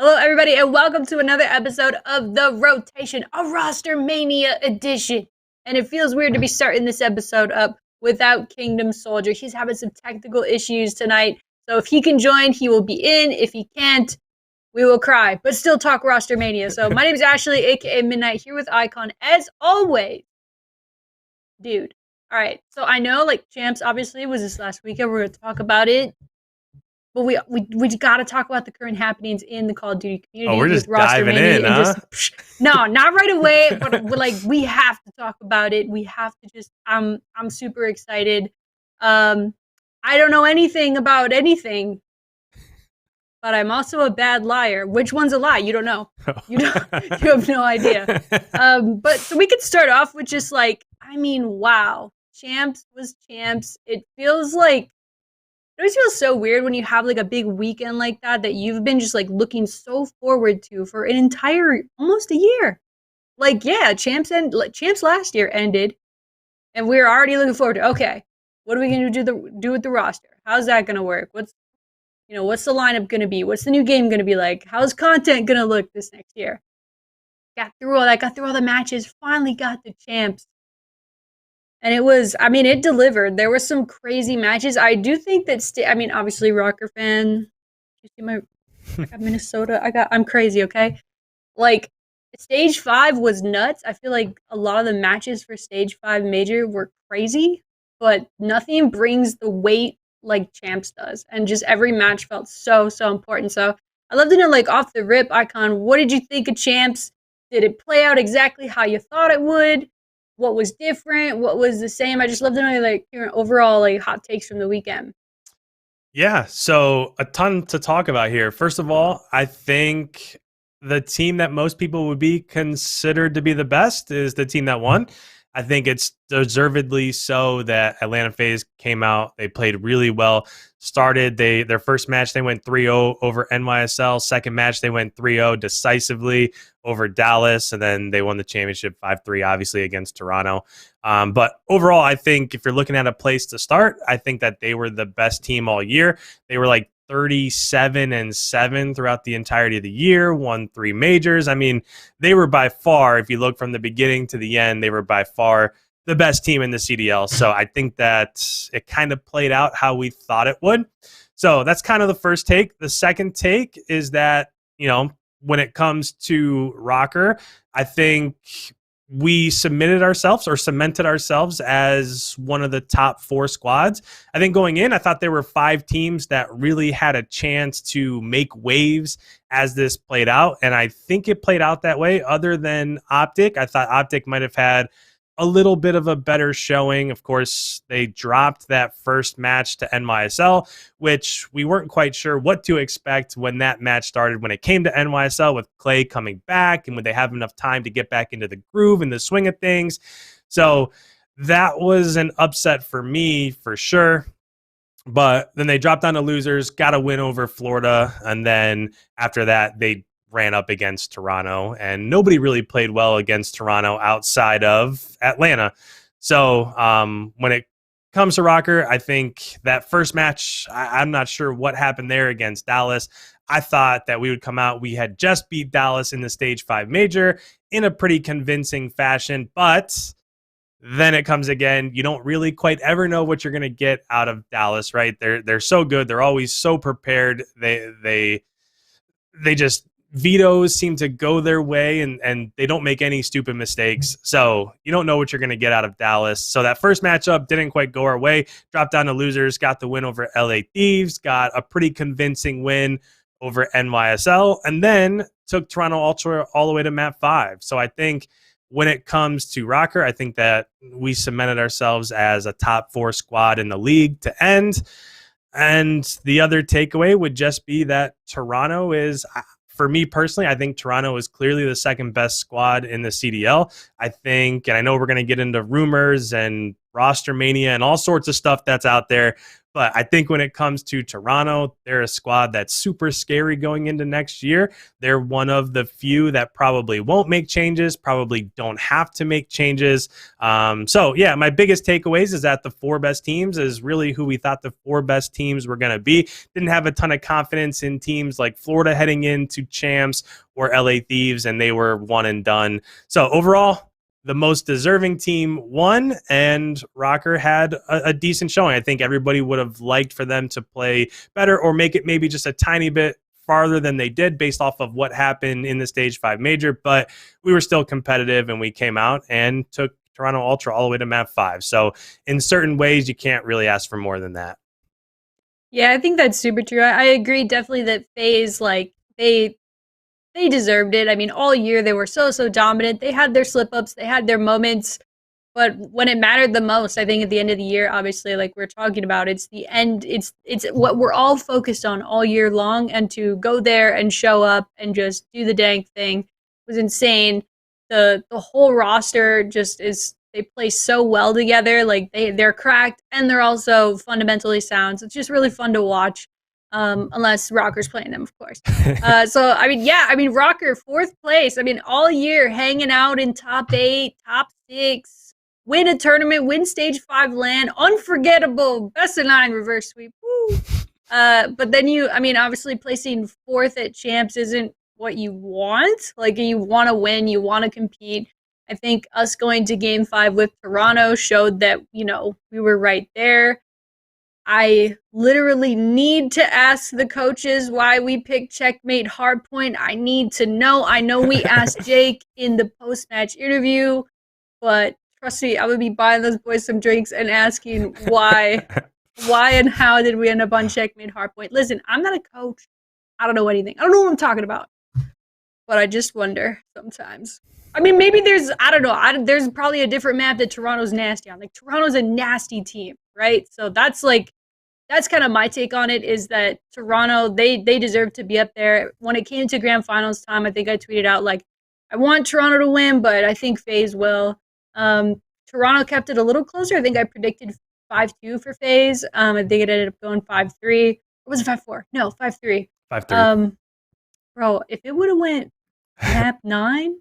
Hello, everybody, and welcome to another episode of The Rotation, a ROSTERmania edition. And it feels weird to be starting this episode up without Kingdom Soldier. He's having some technical issues tonight, so if he can join, he will be in. If he can't, we will cry, but still talk ROSTERmania. So my name is Ashley, aka MiDNiTE, here with IKON, as always. Dude. All right, so I know, Champs obviously was this last weekend. We're going to talk about it. But we got to talk about the current happenings in the Call of Duty community. Oh, we're just diving in, huh? No, not right away, but we have to talk about it. We have to just. I'm super excited. I don't know anything about anything, but I'm also a bad liar. Which one's a lie? You don't know. You have no idea. But so we could start off with just wow, Champs was Champs. It feels like. It always feels so weird when you have a big weekend like that you've been just looking so forward to for an entire almost a year. Champs last year ended, and we were already looking forward to what are we gonna do with the roster? How's that gonna work? What's the lineup gonna be? What's the new game gonna be like? How's content gonna look this next year? Got through all that. Got through all the matches. Finally got the Champs. And it delivered. There were some crazy matches. I do think that, obviously, RØKKR fan. You see I got Minnesota. I'm crazy, okay? Stage 5 was nuts. I feel like a lot of the matches for Stage 5 Major were crazy, but nothing brings the weight like Champs does. And just every match felt so, so important. So I'd love to know, off the rip, IKON, what did you think of Champs? Did it play out exactly how you thought it would? What was different? What was the same? I just love to know your overall hot takes from the weekend. Yeah, so a ton to talk about here. First of all, I think the team that most people would be considered to be the best is the team that won. I think it's deservedly so that Atlanta FaZe came out. They played really well. Their first match, they went 3-0 over NYSL. Second match, they went 3-0 decisively over Dallas. And then they won the championship 5-3, obviously, against Toronto. But overall, I think if you're looking at a place to start, I think that they were the best team all year. They were 37-7 throughout the entirety of the year, won 3 majors. They were by far, if you look from the beginning to the end, they were by far the best team in the CDL. So I think that it kind of played out how we thought it would. So that's kind of the first take. The second take is that, when it comes to RØKKR, I think we cemented ourselves as one of the top 4 squads. I think going in, I thought there were 5 teams that really had a chance to make waves as this played out. And I think it played out that way other than OpTic. I thought OpTic might have had a little bit of a better showing. Of course, they dropped that first match to NYSL, which we weren't quite sure what to expect when that match started. When it came to NYSL with Clay coming back and would they have enough time to get back into the groove and the swing of things. So that was an upset for me for sure. But then they dropped down to losers, got a win over Florida. And then after that, they ran up against Toronto, and nobody really played well against Toronto outside of Atlanta. So when it comes to RØKKR, I think that first match, I'm not sure what happened there against Dallas. I thought that we would come out. We had just beat Dallas in the Stage 5 Major in a pretty convincing fashion, but then it comes again. You don't really quite ever know what you're going to get out of Dallas, right? They're so good. They're always so prepared. They just vetoes seem to go their way, and they don't make any stupid mistakes. So you don't know what you're going to get out of Dallas. So that first matchup didn't quite go our way. Dropped down to losers, got the win over LA Thieves, got a pretty convincing win over NYSL, and then took Toronto Ultra all the way to map 5. So I think when it comes to RØKKR, I think that we cemented ourselves as a top 4 squad in the league to end. And the other takeaway would just be that Toronto is, for me personally, I think Toronto is clearly the second best squad in the CDL. I think, and I know we're going to get into rumors and rostermania and all sorts of stuff that's out there. But I think when it comes to Toronto, they're a squad that's super scary going into next year. They're one of the few that probably won't make changes, probably don't have to make changes. So, yeah, my biggest takeaways is that the 4 best teams is really who we thought the 4 best teams were going to be. Didn't have a ton of confidence in teams like Florida heading into champs or LA Thieves, and they were one and done. So, overall, the most deserving team won, and RØKKR had a decent showing. I think everybody would have liked for them to play better or make it maybe just a tiny bit farther than they did based off of what happened in the Stage 5 Major, but we were still competitive, and we came out and took Toronto Ultra all the way to map 5. So in certain ways, you can't really ask for more than that. Yeah, I think that's super true. I agree definitely that FaZe, like, they deserved it. I mean, all year they were so dominant. They had their slip-ups, they had their moments, but when it mattered the most, I think at the end of the year, obviously, like we're talking about, it's the end. It's what we're all focused on all year long, and to go there and show up and just do the dang thing was insane. The whole roster just is, they play so well together. Like they're cracked and they're also fundamentally sound. So it's just really fun to watch. Unless RØKKR's playing them, of course. So, I mean, yeah, I mean, RØKKR, 4th place. I mean, all year hanging out in top 8, top 6, win a tournament, win Stage 5 LAN, unforgettable, best of 9 reverse sweep. Woo! But then I mean, obviously placing 4th at champs isn't what you want. Like, you want to win, you want to compete. I think us going to Game 5 with Toronto showed that, you know, we were right there. I literally need to ask the coaches why we picked Checkmate Hardpoint. I need to know. I know we asked Jake in the post-match interview, but trust me, I would be buying those boys some drinks and asking why and how did we end up on Checkmate Hardpoint. Listen, I'm not a coach. I don't know anything. I don't know what I'm talking about. But I just wonder sometimes. I mean, maybe there's, I don't know. There's probably a different map that Toronto's nasty on. Like, Toronto's a nasty team, right? So that's kind of my take on it, is that Toronto, they deserve to be up there. When it came to grand finals time, I think I tweeted out, like, I want Toronto to win, but I think FaZe will. Toronto kept it a little closer. I think I predicted 5-2 for FaZe. I think it ended up going 5-3. Or was it 5-4? No, 5-3. 5-3. Bro, if it would have went map 9,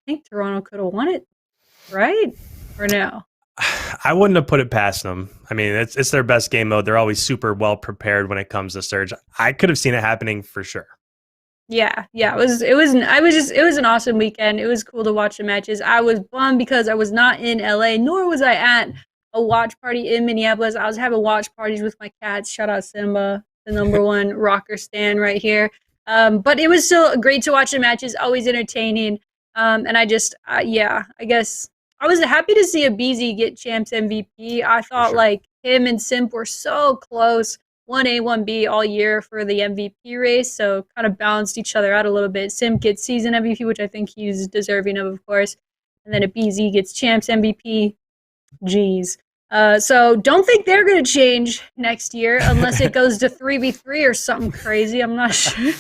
I think Toronto could have won it, right? Or no? I wouldn't have put it past them. I mean, it's their best game mode. They're always super well prepared when it comes to Surge. I could have seen it happening for sure. Yeah. It was an awesome weekend. It was cool to watch the matches. I was bummed because I was not in LA, nor was I at a watch party in Minneapolis. I was having watch parties with my cats. Shout out Simba, the number 1 RØKKR stan right here. But it was still great to watch the matches, always entertaining. And I just, I guess I was happy to see a BZ get champs MVP. I thought like him and Simp were so close, 1A, 1B all year for the MVP race. So kind of balanced each other out a little bit. Simp gets season MVP, which I think he's deserving of course. And then a BZ gets champs MVP. Jeez. So don't think they're going to change next year unless it goes to 3v3 or something crazy. I'm not sure.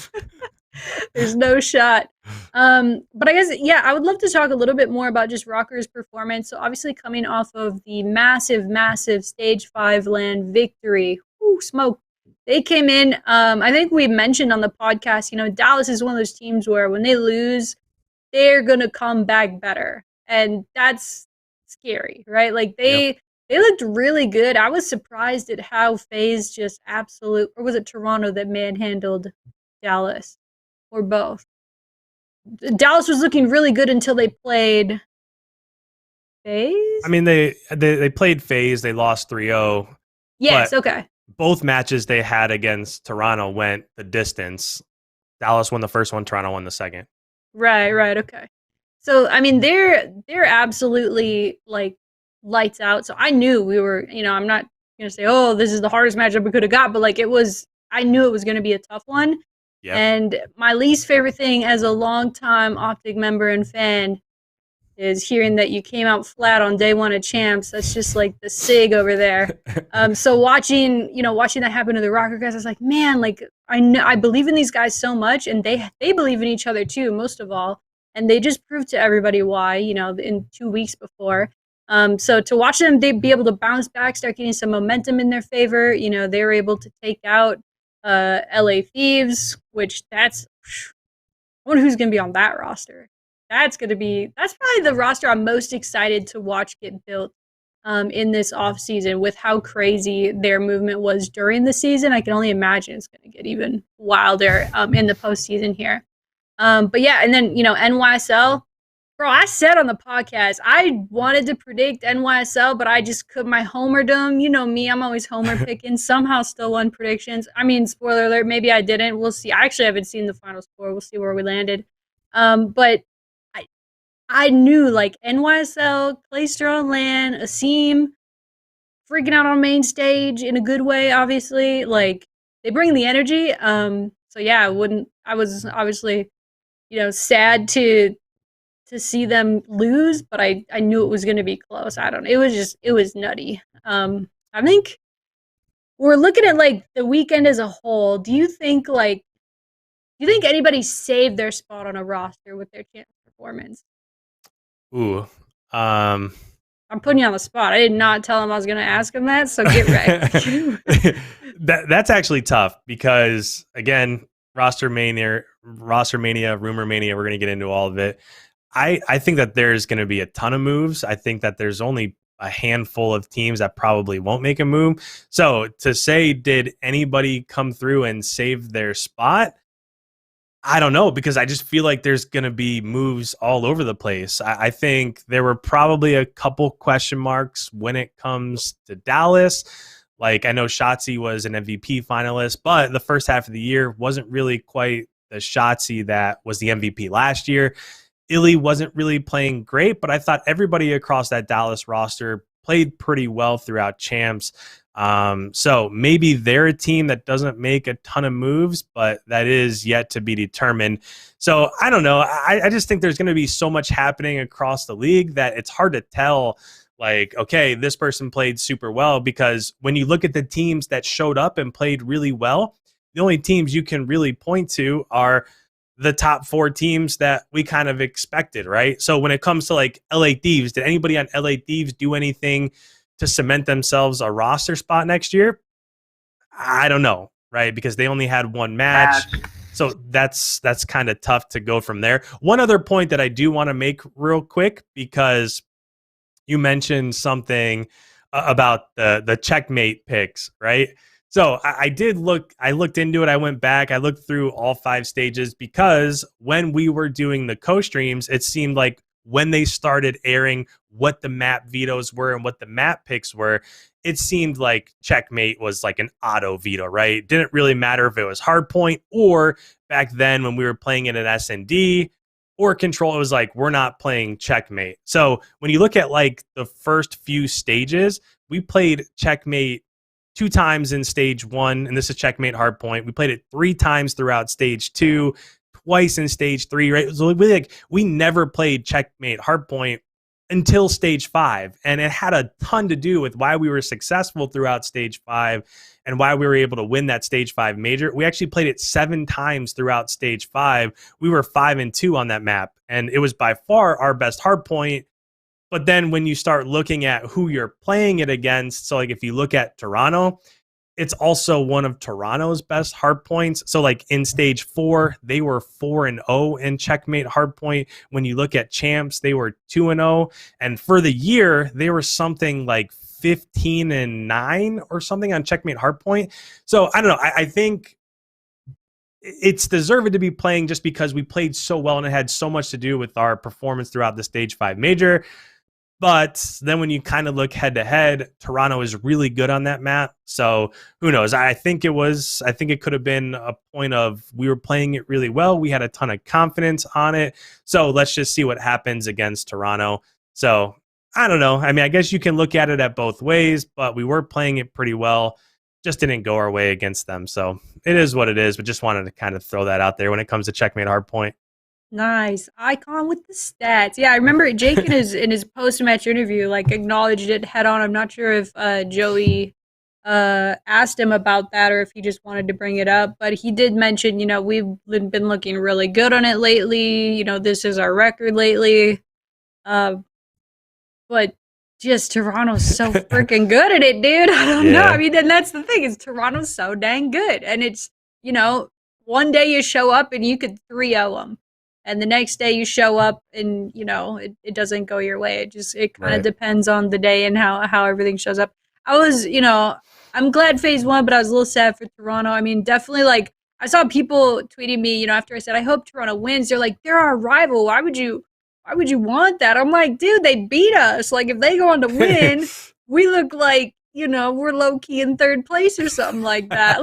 There's no shot. But I guess, yeah, I would love to talk a little bit more about just RØKKR's performance. So obviously coming off of the massive Stage 5 LAN victory. Ooh, smoke. They came in, I think we mentioned on the podcast, you know, Dallas is one of those teams where when they lose, they're going to come back better. And that's scary, right? Like they looked really good. I was surprised at how FaZe just or was it Toronto that manhandled Dallas? Or both? Dallas was looking really good until they played FaZe? I mean, they played FaZe. They lost 3-0. Yes, okay. Both matches they had against Toronto went the distance. Dallas won the first one. Toronto won the second. Right, okay. So, I mean, they're absolutely, like, lights out. So I knew we were, you know, I'm not going to say, oh, this is the hardest matchup we could have got, but, like, I knew it was going to be a tough one. Yep. And my least favorite thing as a longtime OpTic member and fan is hearing that you came out flat on day 1 of champs. That's just like the SIG over there. So watching that happen to the RØKKR guys, I was like, man, like I believe in these guys so much, and they believe in each other too, most of all. And they just proved to everybody why, you know, in 2 weeks before. So to watch them, they'd be able to bounce back, start getting some momentum in their favor. You know, they were able to take out LA Thieves, which that's I wonder who's going to be on that roster. That's probably the roster I'm most excited to watch get built in this offseason with how crazy their movement was during the season. I can only imagine it's going to get even wilder in the postseason here. But yeah, and then, you know, NYSL. Bro, I said on the podcast, I wanted to predict NYSL, but I just could my homerdom. You know me, I'm always homer picking. Somehow still won predictions. I mean, spoiler alert, maybe I didn't. We'll see. I actually haven't seen the final score. We'll see where we landed. But I knew, like, NYSL, Clayster on LAN, Asim, freaking out on main stage in a good way, obviously. Like, they bring the energy. So yeah, I was obviously, you know, sad to see them lose, but I knew it was going to be close. I don't know. It was nutty. I think we're looking at like the weekend as a whole. Do you think anybody saved their spot on a roster with their chance performance? Ooh. I'm putting you on the spot. I did not tell him I was going to ask him that, so get ready. That's actually tough because, again, rostermania, RUMORmania, we're going to get into all of it. I think that there's going to be a ton of moves. I think that there's only a handful of teams that probably won't make a move. So to say, did anybody come through and save their spot? I don't know, because I just feel like there's going to be moves all over the place. I think there were probably a couple question marks when it comes to Dallas. Like, I know Shotzi was an MVP finalist, but the first half of the year wasn't really quite the Shotzi that was the MVP last year. Illy wasn't really playing great, but I thought everybody across that Dallas roster played pretty well throughout champs. So maybe they're a team that doesn't make a ton of moves, but that is yet to be determined. So I don't know. I just think there's going to be so much happening across the league that it's hard to tell, like, okay, this person played super well, because when you look at the teams that showed up and played really well, the only teams you can really point to are the top four teams that we kind of expected, right? So when it comes to like LA Thieves, did anybody on LA Thieves do anything to cement themselves a roster spot next year? I don't know, right? Because they only had one match. So that's kind of tough to go from there. One other point that I do want to make real quick, because you mentioned something about the Checkmate picks, right? So I looked into it. I went back, I looked through all 5 stages, because when we were doing the co-streams, it seemed like when they started airing what the map vetoes were and what the map picks were, it seemed like Checkmate was like an auto veto, right? It didn't really matter if it was hardpoint, or back then when we were playing it at S&D or Control, it was like, we're not playing Checkmate. So when you look at like the first few stages, we played Checkmate 2 times in stage 1, and this is Checkmate hardpoint. We played it 3 times throughout stage 2, twice in stage 3, right? So we never played Checkmate hardpoint until stage 5, and it had a ton to do with why we were successful throughout stage 5 and why we were able to win that stage 5 major. We actually played it 7 times throughout stage 5. We were 5-2 on that map, and it was by far our best hardpoint. But then when you start looking at who you're playing it against, so like if you look at Toronto, it's also one of Toronto's best hardpoints. So like in stage 4, they were 4-0 in Checkmate hardpoint. When you look at champs, they were 2-0. And for the year, they were something like 15-9 or something on Checkmate hardpoint. So I don't know. I think it's deserved to be playing just because we played so well and it had so much to do with our performance throughout the stage 5 major. But then when you kind of look head to head, Toronto is really good on that map. So who knows? I think it could have been a point of we were playing it really well. We had a ton of confidence on it. So let's just see what happens against Toronto. So I don't know. I mean, I guess you can look at it at both ways, but we were playing it pretty well. Just didn't go our way against them. So it is what it is, but just wanted to kind of throw that out there when it comes to Checkmate hardpoint. Nice. IKON with the stats. Yeah, I remember Jake in his post-match interview, like, acknowledged it head on. I'm not sure if Joey asked him about that or if he just wanted to bring it up, but he did mention, you know, we've been looking really good on it lately. You know, this is our record lately. But just Toronto's so freaking good at it, dude. I don't know. I mean, and that's the thing is Toronto's so dang good. And it's, you know, one day you show up and you could 3-0 them. And the next day you show up and, you know, it doesn't go your way. It kind of depends on the day and how everything shows up. I was, you know, I'm glad phase one, but I was a little sad for Toronto. I mean, definitely like I saw people tweeting me, you know, after I said, I hope Toronto wins. They're like, they're our rival. Why would you want that? I'm like, dude, they beat us. Like, if they go on to win, we look like, you know, we're low key in third place or something like that.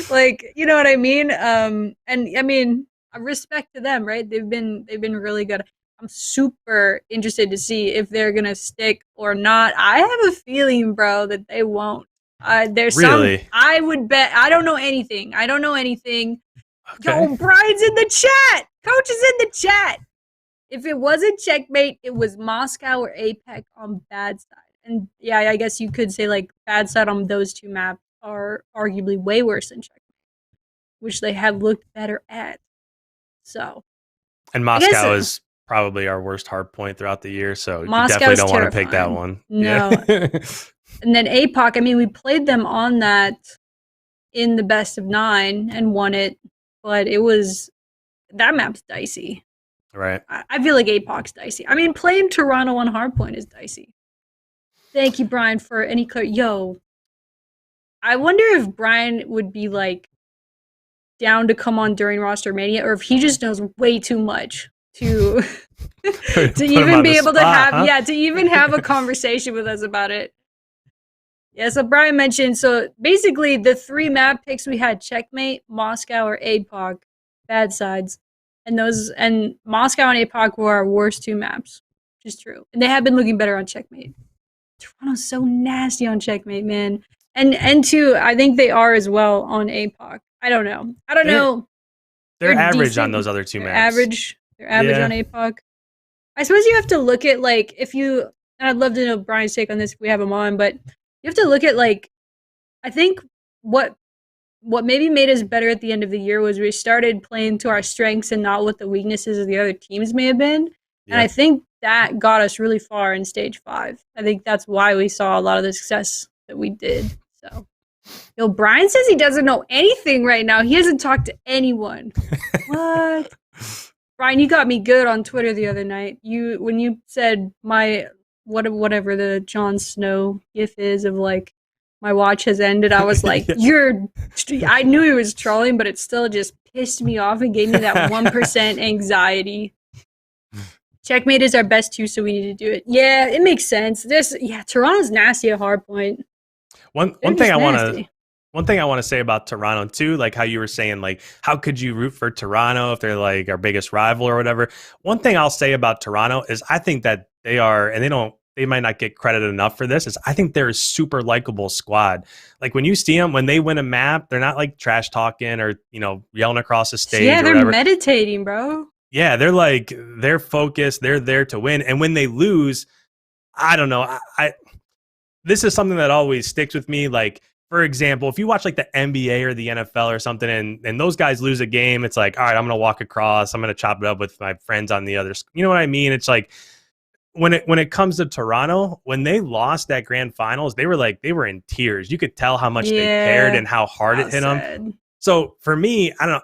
Like, you know what I mean? And I mean, respect to them, right? They've been really good. I'm super interested to see if they're gonna stick or not. I have a feeling, bro, that they won't. There's really? I would bet. I don't know anything. Okay. Yo, Brian's in the chat. Coach is in the chat. If it wasn't Checkmate, it was Moscow or APEC on bad side. And yeah, I guess you could say like bad side on those two maps are arguably way worse than Checkmate, which they have looked better at. So. And Moscow is probably our worst hard point throughout the year, so you definitely don't want to pick that one. No. Yeah. And then APOC, I mean, we played them on that in the best of 9 and won it, but that map's dicey. Right. I feel like APOC's dicey. I mean, playing Toronto on hardpoint is dicey. Thank you, Brian, for any Yo, I wonder if Brian would be like down to come on during rostermania, or if he just knows way too much to to even be able to have to even have a conversation with us about it. Yeah, so Brian mentioned, so basically the 3 map picks we had Checkmate, Moscow, or APOC, bad sides. And Moscow and APOC were our worst 2 maps, which is true. And they have been looking better on Checkmate. Toronto's so nasty on Checkmate, man. And 2, I think they are as well on APOC. I don't know. They're average decent on those other 2 maps. They're average on APOC. I suppose you have to look at, like, and I'd love to know Brian's take on this if we have him on, but you have to look at, like, I think what maybe made us better at the end of the year was we started playing to our strengths and not what the weaknesses of the other teams may have been. Yep. And I think that got us really far in stage 5. I think that's why we saw a lot of the success that we did. So, yo, Brian says he doesn't know anything right now. He hasn't talked to anyone. What? Brian, you got me good on Twitter the other night. When you said whatever the Jon Snow gif is of like my watch has ended, I was like, I knew he was trolling, but it still just pissed me off and gave me that 1% anxiety. Checkmate is our best 2, so we need to do it. Yeah, it makes sense. Toronto's nasty at hardpoint. One thing I want to say about Toronto too, like how you were saying, like how could you root for Toronto if they're like our biggest rival or whatever? One thing I'll say about Toronto is I think that they are, and they might not get credit enough for this, is I think they're a super likable squad. Like when you see them, when they win a map, they're not like trash talking or, you know, yelling across the stage. Yeah, or they're whatever. meditating, bro. Yeah, they're focused. They're there to win. And when they lose, I don't know. This is something that always sticks with me. Like, for example, if you watch like the NBA or the NFL or something and those guys lose a game, it's like, all right, I'm going to walk across. I'm going to chop it up with my friends on the other. You know what I mean? It's like, when it comes to Toronto, when they lost that grand finals, they were in tears. You could tell how much they cared and how hard it hit them. So for me, I don't know,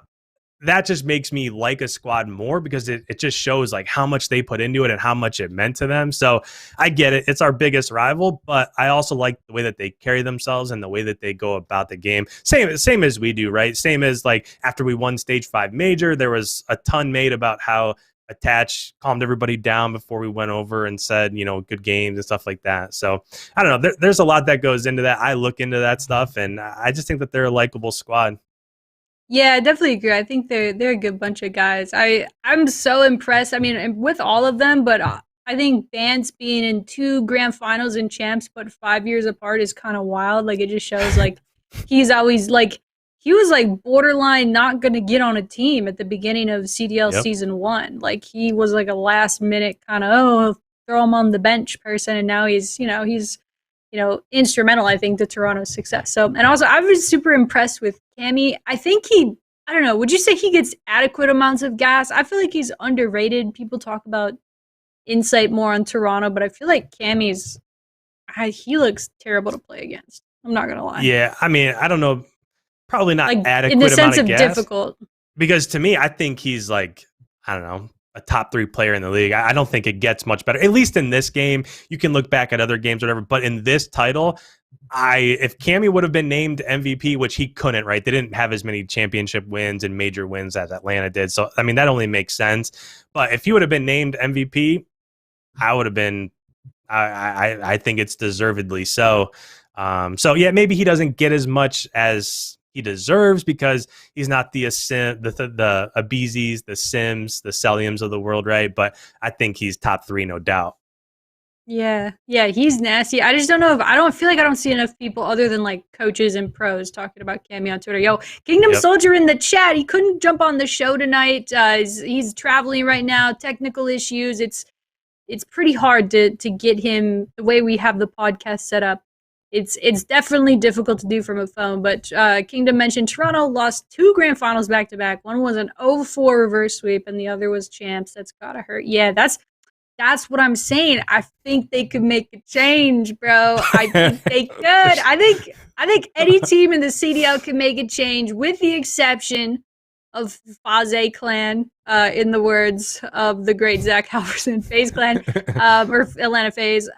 that just makes me like a squad more because it just shows like how much they put into it and how much it meant to them. So I get it. It's our biggest rival, but I also like the way that they carry themselves and the way that they go about the game. Same as we do, right? Same as like after we won stage 5 major, there was a ton made about how Attach calmed everybody down before we went over and said, you know, good games and stuff like that. So I don't know. There's a lot that goes into that. I look into that stuff, and I just think that they're a likable squad. Yeah, I definitely agree. I think they're a good bunch of guys. I'm so impressed. I mean, with all of them, but I think Vance being in 2 grand finals and champs, but 5 years apart is kind of wild. Like it just shows like he's always like. He was like borderline not going to get on a team at the beginning of CDL season 1. Like he was like a last minute kind of, throw him on the bench person. And now he's instrumental, I think, to Toronto's success. So, and also I was super impressed with Cammy. I think I don't know, would you say he gets adequate amounts of gas? I feel like he's underrated. People talk about insight more on Toronto, but I feel like Cammy's he looks terrible to play against. I'm not gonna lie. Yeah, I mean, I don't know, probably not Like adequate in the sense amount of of gas. difficult. Because to me, I think he's like, I don't know, a top 3 player in the league. I don't think it gets much better. At least in this game, you can look back at other games, whatever. But in this title, if Cammy would have been named MVP, which he couldn't, right? They didn't have as many championship wins and major wins as Atlanta did. So, I mean, that only makes sense. But if he would have been named MVP, I would have been, I think it's deservedly so. So yeah, maybe he doesn't get as much as he deserves because he's not the Abizis, the Sims, the Celiums of the world, right? But I think he's top 3, no doubt. Yeah, he's nasty. I just don't know if I don't feel like I don't see enough people other than like coaches and pros talking about Cammy on Twitter. Yo, Kingdom Soldier in the chat. He couldn't jump on the show tonight. He's traveling right now. Technical issues. It's pretty hard to get him the way we have the podcast set up. It's definitely difficult to do from a phone. But Kingdom mentioned Toronto lost 2 grand finals back to back. One was an 0-4 reverse sweep, and the other was champs. That's gotta hurt. Yeah, that's what I'm saying. I think they could make a change, bro. I think they could. I think any team in the CDL can make a change, with the exception of FaZe Clan, in the words of the great Zach Halverson, FaZe Clan, or Atlanta FaZe.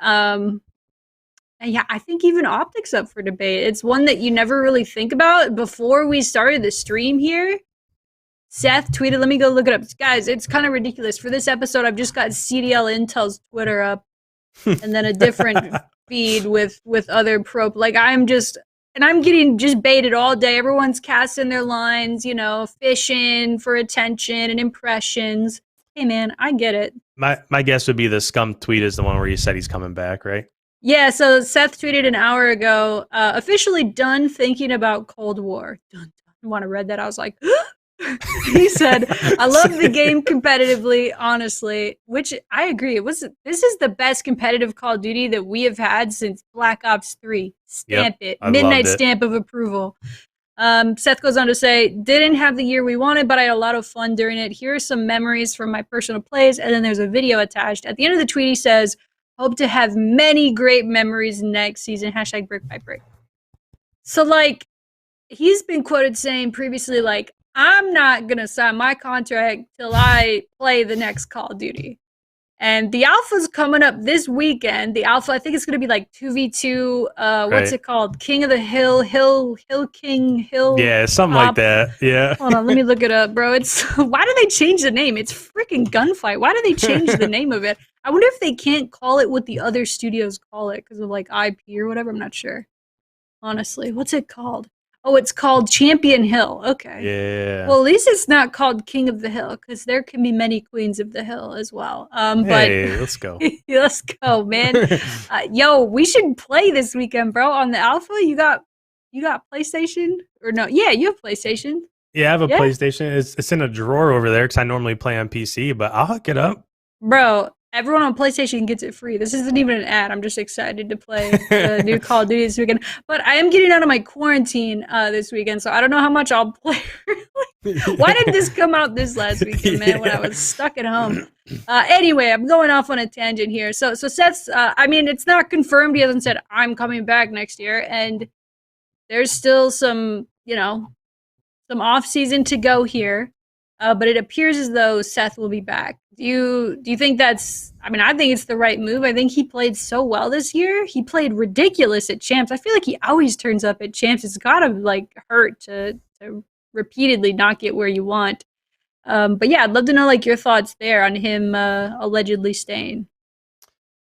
And yeah, I think even OpTic's up for debate. It's one that you never really think about. Before we started the stream here, Seth tweeted, let me go look it up. Guys, it's kind of ridiculous. For this episode, I've just got CDL Intel's Twitter up and then a different feed with other pro. Like, I'm getting just baited all day. Everyone's casting their lines, fishing for attention and impressions. Hey, man, I get it. My guess would be the scum tweet is the one where you said he's coming back, right? Yeah, so Seth tweeted an hour ago, officially done thinking about Cold War. Dun, dun. When I read that, I was like, he said, I love the game competitively, honestly, which I agree. This is the best competitive Call of Duty that we have had since Black Ops 3. Stamp it. MiDNiTE stamp of approval. Seth goes on to say, didn't have the year we wanted, but I had a lot of fun during it. Here are some memories from my personal plays, and then there's a video attached. At the end of the tweet, he says, hope to have many great memories next season. # brick by brick. So, like, he's been quoted saying previously, like, I'm not going to sign my contract till I play the next Call of Duty. And the alpha's coming up this weekend. The alpha, I think it's going to be like 2v2. What's it called? King of the Hill, Hill King, Hill. Yeah, something like that. Yeah. Hold on, let me look it up, bro. Why do they change the name? It's freaking Gunfight. Why do they change the name of it? I wonder if they can't call it what the other studios call it because of like IP or whatever. I'm not sure. Honestly, what's it called? Oh, it's called Champion Hill. Okay. Yeah. Well, at least it's not called King of the Hill because there can be many queens of the hill as well. Hey, let's go. Let's go, man. Yo, we should play this weekend, bro. On the alpha, you got PlayStation or no? Yeah, you have PlayStation. Yeah, I have a PlayStation. It's in a drawer over there because I normally play on PC, but I'll hook it up. Bro, everyone on PlayStation gets it free. This isn't even an ad. I'm just excited to play the new Call of Duty this weekend. But I am getting out of my quarantine this weekend, so I don't know how much I'll play. Why did this come out this last weekend, man, when I was stuck at home? Anyway, I'm going off on a tangent here. So Seth's, I mean, it's not confirmed. He hasn't said, I'm coming back next year. And there's still some off-season to go here. But it appears as though Seth will be back. Do you think that's... I mean, I think it's the right move. I think he played so well this year. He played ridiculous at Champs. I feel like he always turns up at Champs. It's got to, like, hurt to repeatedly not get where you want. But yeah, I'd love to know, like, your thoughts there on him allegedly staying.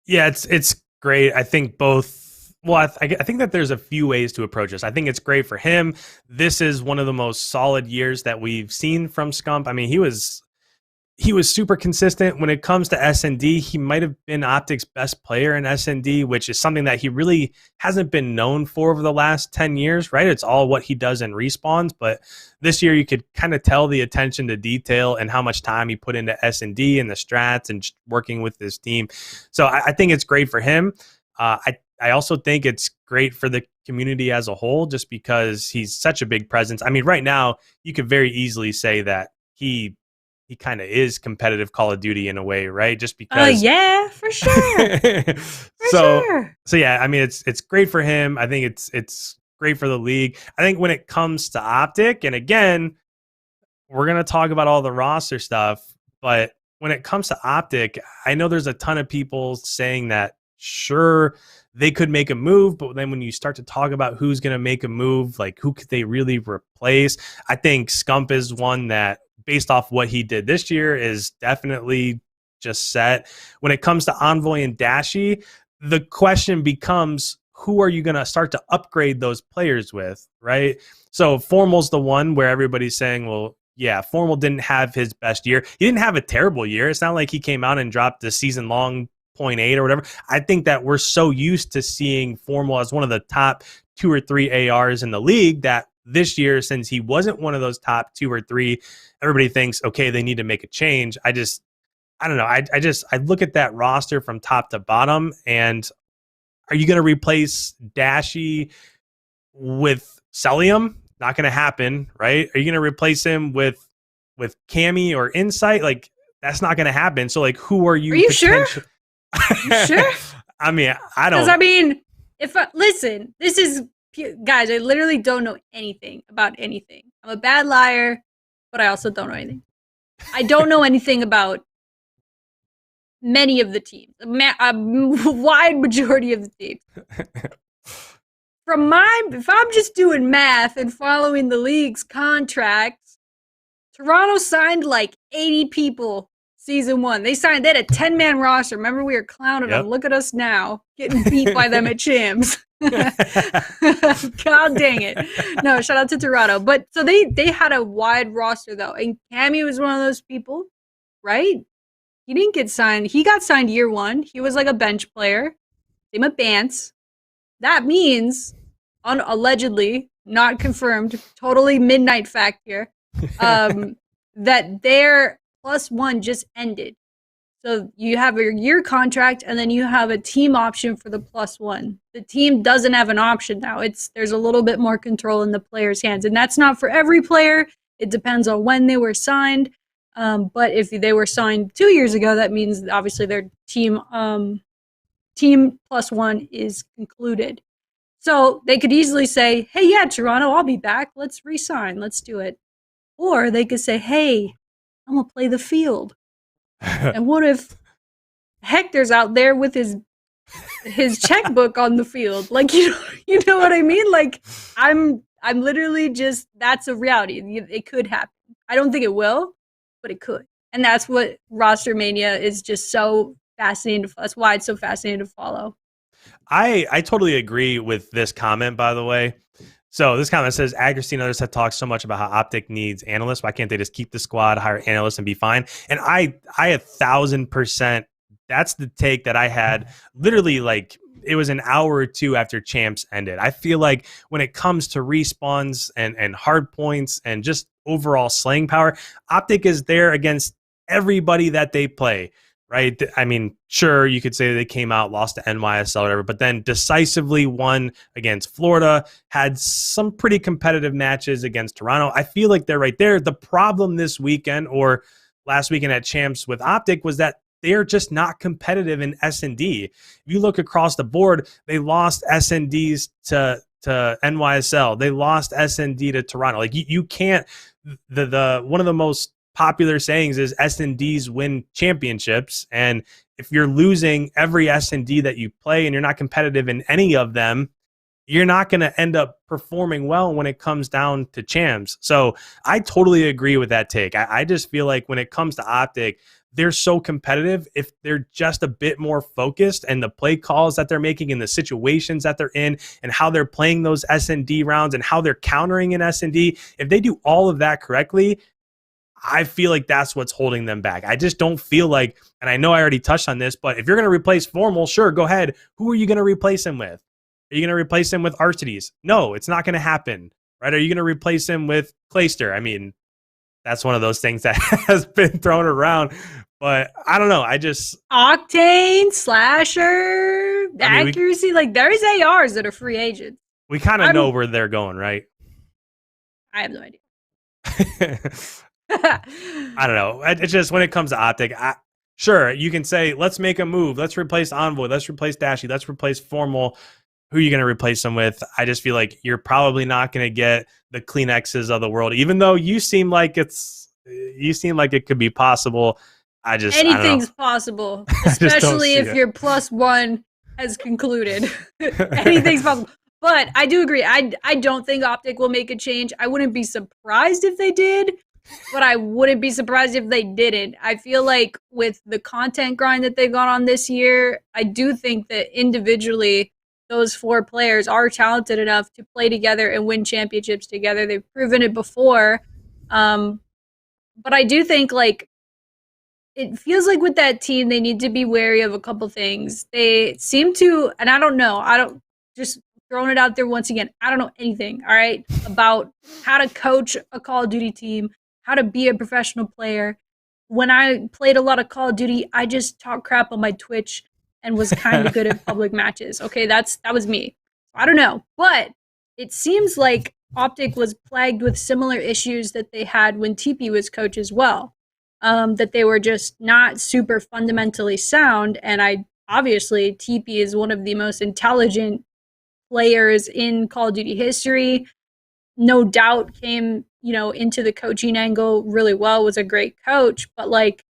Yeah, it's great. I think both... Well, I think that there's a few ways to approach this. I think it's great for him. This is one of the most solid years that we've seen from Scump. I mean, he was super consistent when it comes to S&D. He might have been OpTic's best player in S&D, which is something that he really hasn't been known for over the last 10 years, right? It's all what he does in respawns. But this year you could kind of tell the attention to detail and how much time he put into S&D and the strats and just working with his team. So I think it's great for him. I also think it's great for the community as a whole, just because he's such a big presence. I mean, right now, you could very easily say that he he kind of is competitive Call of Duty in a way, right? Just because. Yeah, for sure. So yeah, I mean, it's great for him. I think it's great for the league. I think when it comes to OpTic, and again, we're gonna talk about all the roster stuff, but when it comes to OpTic, I know there's a ton of people saying that sure they could make a move, but then when you start to talk about who's gonna make a move, like who could they really replace? I think Scump is one that, based off what he did this year, is definitely just set. When it comes to Envoy and Dashy, the question becomes, who are you going to start to upgrade those players with, right? So Formal's the one where everybody's saying, well, yeah, Formal didn't have his best year. He didn't have a terrible year. It's not like he came out and dropped the season-long 0.8 or whatever. I think that we're so used to seeing Formal as one of the top 2 or 3 ARs in the league that this year, since he wasn't one of those top 2 or 3, everybody thinks, okay, they need to make a change. I don't know. I look at that roster from top to bottom, and are you going to replace Dashy with Celium? Not going to happen, right? Are you going to replace him with Cammy or Insight? Like, that's not going to happen. So, like, who are you? Are you sure? You sure? I mean, I don't. Because I mean, listen, this is guys. I literally don't know anything about anything. I'm a bad liar, but I also don't know anything. I don't know anything about many of the teams, a wide majority of the teams. If I'm just doing math and following the league's contracts, Toronto signed like 80 people season 1. They had a 10-man roster. Remember, we were clowning them. Look at us now, getting beat by them at Champs. God dang it. No, shout out to Toronto. But so they had a wide roster though. And Cammy was one of those people, right? He didn't get signed. He got signed year 1. He was like a bench player. Same with Bance. That means, allegedly, not confirmed, totally midnight fact here, that their +1 just ended. So you have a year contract, and then you have a team option for the +1. The team doesn't have an option now. There's a little bit more control in the player's hands, and that's not for every player. It depends on when they were signed. But if they were signed 2 years ago, that means obviously their team +1 is concluded. So they could easily say, hey, yeah, Toronto, I'll be back. Let's re-sign. Let's do it. Or they could say, hey, I'm going to play the field. And what if Hector's out there with his checkbook on the field? Like, you know what I mean? Like, I'm literally just, that's a reality. It could happen. I don't think it will, but it could. And that's what rostermania is just so fascinating. That's why it's so fascinating to follow. I totally agree with this comment, by the way. So this comment says, Accuracy and others have talked so much about how OpTic needs analysts. Why can't they just keep the squad, hire analysts, and be fine? And I 1,000%, that's the take that I had literally, like, it was an hour or 2 after Champs ended. I feel like when it comes to respawns and hard points and just overall slaying power, OpTic is there against everybody that they play. Right. I mean, sure, you could say they came out, lost to NYSL or whatever, but then decisively won against Florida, had some pretty competitive matches against Toronto. I feel like they're right there. The problem this weekend or last weekend at Champs with OpTic was that they're just not competitive in S&D. If you look across the board, they lost S&Ds to NYSL. They lost S&D to Toronto. Like you can't, the one of the most popular sayings is S&Ds win championships, and if you're losing every S&D that you play and you're not competitive in any of them, you're not going to end up performing well when it comes down to Champs. So I totally agree with that take. I just feel like when it comes to OpTic, they're so competitive. If they're just a bit more focused and the play calls that they're making and the situations that they're in and how they're playing those S&D rounds and how they're countering an S&D, if they do all of that correctly, I feel like that's what's holding them back. I just don't feel like, and I know I already touched on this, but if you're going to replace Formal, sure, go ahead. Who are you going to replace him with? Are you going to replace him with Arcides? No, it's not going to happen, right? Are you going to replace him with Clayster? I mean, that's one of those things that has been thrown around, but I don't know. I just... Octane, Slasher, Accuracy, like there's ARs that are free agents. We kind of know where they're going, right? I have no idea. I don't know. It's just when it comes to OpTic, sure, you can say, let's make a move. Let's replace Envoy. Let's replace Dashy. Let's replace Formal. Who are you going to replace them with? I just feel like you're probably not going to get the Kleenexes of the world, even though you seem like it could be possible. I don't Anything's know. possible, I just don't especially see if it. your +1 has concluded. Anything's possible. But I do agree. I don't think OpTic will make a change. I wouldn't be surprised if they did, but I wouldn't be surprised if they didn't. I feel like with the content grind that they've gone on this year, I do think that individually those 4 players are talented enough to play together and win championships together. They've proven it before. But I do think like it feels like with that team, they need to be wary of a couple things. They seem to, and I don't know, just throwing it out there once again, I don't know anything, all right, about how to coach a Call of Duty team, how to be a professional player. When I played a lot of Call of Duty, I just talked crap on my Twitch and was kind of good at public matches. Okay, that was me. I don't know, but it seems like OpTic was plagued with similar issues that they had when TP was coach as well. That they were just not super fundamentally sound. And obviously TP is one of the most intelligent players in Call of Duty history. No doubt came, into the coaching angle really well, was a great coach, but like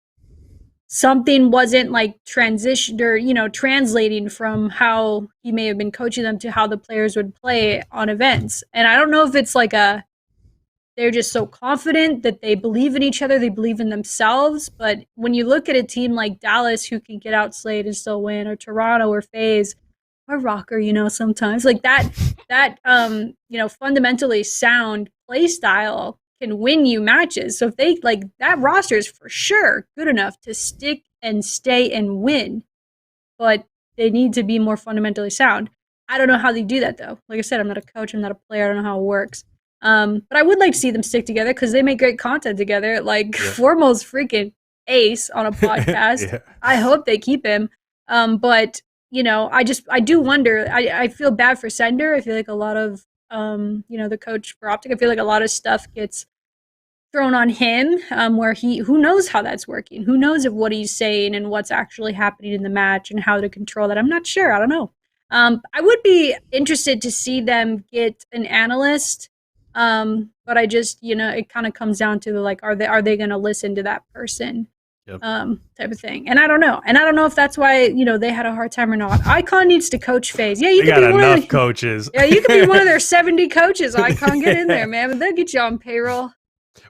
something wasn't like transitioned or, translating from how he may have been coaching them to how the players would play on events. And I don't know if it's like they're just so confident that they believe in each other, they believe in themselves. But when you look at a team like Dallas who can get outslayed and still win, or Toronto or FaZe or RØKKR, sometimes like that fundamentally sound play style can win you matches. So if they like that roster is for sure good enough to stick and stay and win, but they need to be more fundamentally sound. I don't know how they do that though. Like I said, I'm not a coach, I'm not a player, I don't know how it works. But I would like to see them stick together because they make great content together. Like Formal's freaking ace on a podcast. Yeah. I hope they keep him. But I do wonder. I feel bad for Sender. I feel like a lot of the coach for OpTic. I feel like a lot of stuff gets thrown on him, where who knows how that's working? Who knows if what he's saying and what's actually happening in the match and how to control that? I'm not sure. I don't know. I would be interested to see them get an analyst. But I just, it kind of comes down to like, are they going to listen to that person? Yep. Type of thing. And I don't know. And I don't know if that's why, they had a hard time or not. IKON needs to coach FaZe. Yeah, you They could got be one enough of coaches. Yeah, you could be one of their 70 coaches. IKON, get in there, man. But they'll get you on payroll.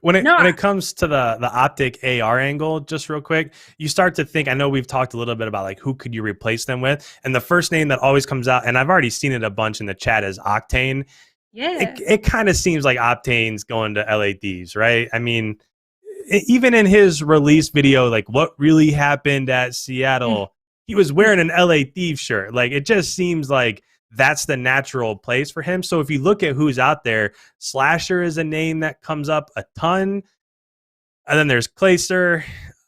When it comes to the OpTic AR angle, just real quick, you start to think, I know we've talked a little bit about like who could you replace them with, and the first name that always comes out, and I've already seen it a bunch in the chat, is Octane. Yeah. It kind of seems like Octane's going to LA Thieves, right? I mean, even in his release video, like what really happened at Seattle, he was wearing an LA Thieves shirt. Like it just seems like that's the natural place for him. So if you look at who's out there, Slasher is a name that comes up a ton. And then there's Clayster.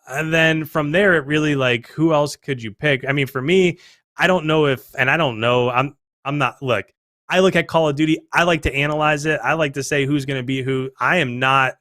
And then from there, it really like, who else could you pick? I mean, for me, I don't know if, and I don't know, I'm not, look, I look at Call of Duty. I like to analyze it. I like to say who's going to be who. I am not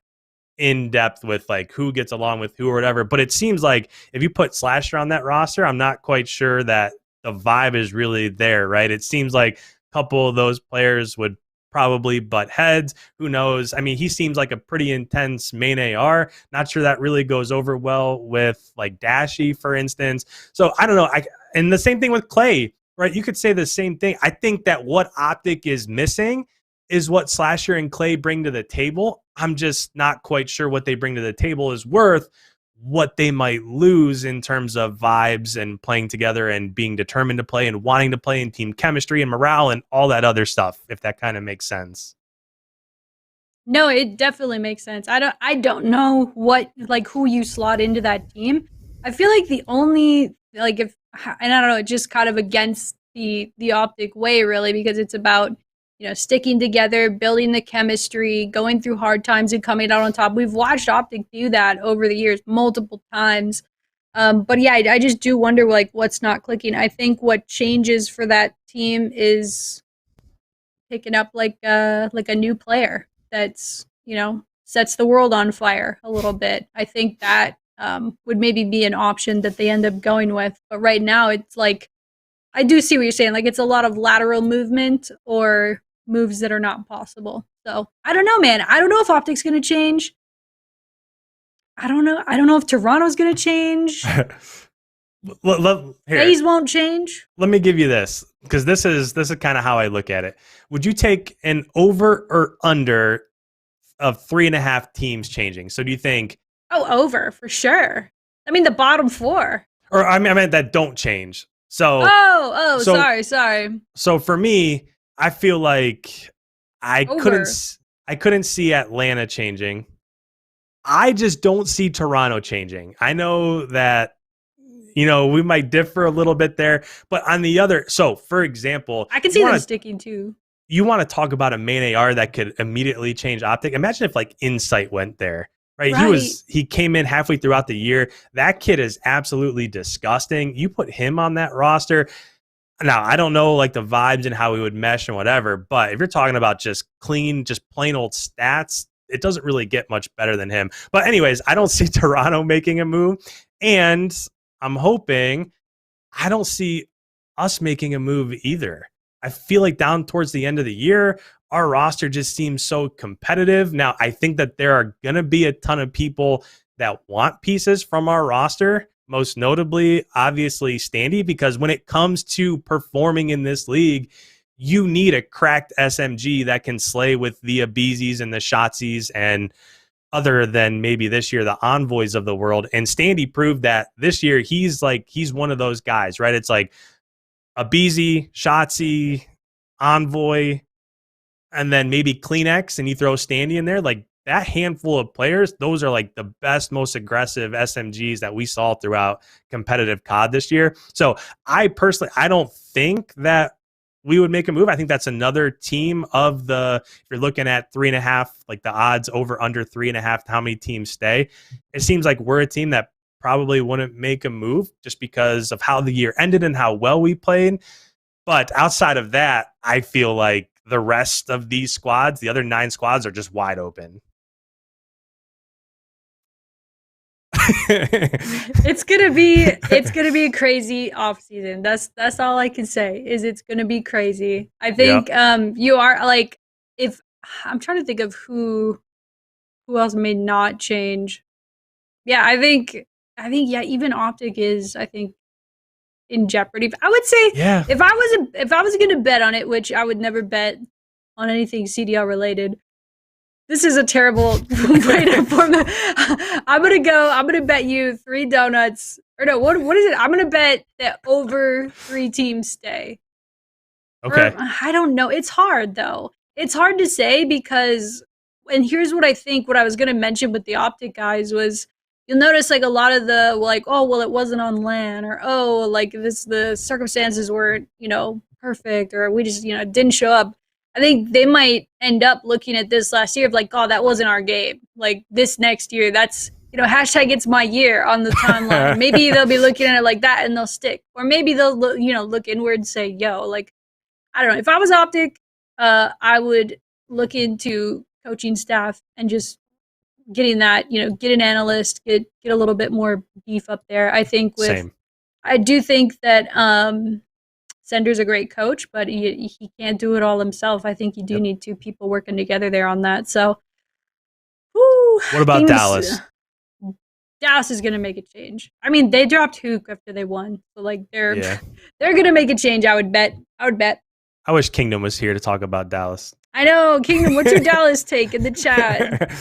in depth with like who gets along with who or whatever. But it seems like if you put Slasher on that roster, I'm not quite sure that the vibe is really there, right? It seems like a couple of those players would probably butt heads. Who knows? I mean, he seems like a pretty intense main AR. Not sure that really goes over well with like Dashy, for instance. So I don't know. And the same thing with Clay. Right, you could say the same thing. I think that what OpTic is missing is what Slasher and Clay bring to the table. I'm just not quite sure what they bring to the table is worth what they might lose in terms of vibes and playing together and being determined to play and wanting to play and team chemistry and morale and all that other stuff, if that kind of makes sense. No, it definitely makes sense. I don't know who you slot into that team. I feel like the only and I don't know, just kind of against the OpTic way really, because it's about, sticking together, building the chemistry, going through hard times and coming out on top. We've watched OpTic do that over the years multiple times. But yeah, I just do wonder like what's not clicking. I think what changes for that team is picking up like a new player that's, sets the world on fire a little bit. I think that would maybe be an option that they end up going with. But right now, it's like, I do see what you're saying. Like, it's a lot of lateral movement or moves that are not possible. So I don't know, man. I don't know if OpTic's going to change. I don't know. I don't know if Toronto's going to change. FaZe won't change. Let me give you this, because this is kind of how I look at it. Would you take an over or under of 3.5 teams changing? So do you think? Oh, over for sure. I mean, the bottom 4. Or I meant that don't change. So sorry. So for me, I feel like I couldn't see Atlanta changing. I just don't see Toronto changing. I know that, we might differ a little bit there, but on the other, so for example, I can see them sticking too. You want to talk about a main AR that could immediately change OpTic? Imagine if like Insight went there, right? He came in halfway throughout the year. That kid is absolutely disgusting. You put him on that roster. Now, I don't know like the vibes and how we would mesh and whatever, but if you're talking about just clean, just plain old stats, it doesn't really get much better than him. But anyways, I don't see Toronto making a move, and I'm hoping I don't see us making a move either. I feel like down towards the end of the year, our roster just seems so competitive. Now, I think that there are going to be a ton of people that want pieces from our roster, most notably, obviously, Standy, because when it comes to performing in this league, you need a cracked SMG that can slay with the Abizis and the Shotsies, and other than maybe this year, the Envoys of the world. And Standy proved that this year he's one of those guys, right? It's like Abizi, Shotsy, Envoy, and then maybe Kleenex, and you throw Standy in there. Like that handful of players, those are like the best, most aggressive SMGs that we saw throughout competitive COD this year. So I don't think that we would make a move. I think that's another team of if you're looking at 3.5, like the odds over under 3.5, how many teams stay. It seems like we're a team that probably wouldn't make a move just because of how the year ended and how well we played. But outside of that, I feel like the rest of these squads, the other 9 squads, are just wide open. It's gonna be a crazy off season. That's all I can say, is it's gonna be crazy. I think you are like, if I'm trying to think of who else may not change. Yeah, I think even OpTic is, I think, in jeopardy. I would say if I was gonna bet on it, which I would never bet on anything CDL related. This is a terrible way to form that. I'm gonna bet you 3 donuts. Or no, what is it? I'm gonna bet that over 3 teams stay. Okay. I don't know. It's hard though. It's hard to say because, and here's what I think, what I was gonna mention with the OpTic guys was, you'll notice like a lot of the like, oh well, it wasn't on LAN, or oh like the circumstances weren't, perfect, or we just, didn't show up. I think they might end up looking at this last year of like, oh, that wasn't our game. Like this next year, that's, hashtag it's my year on the timeline. Maybe they'll be looking at it like that and they'll stick. Or maybe they'll, look inward and say, yo, like, I don't know. If I was OpTic, I would look into coaching staff and just getting that, get an analyst, get a little bit more beef up there. I think I do think that Sender's a great coach, but he can't do it all himself. I think you do need 2 people working together there on that. So, what about Dallas? Dallas is going to make a change. I mean, they dropped Hook after they won, so like they're going to make a change. I would bet. I wish Kingdom was here to talk about Dallas. I know, Kingdom. What's your Dallas take in the chat?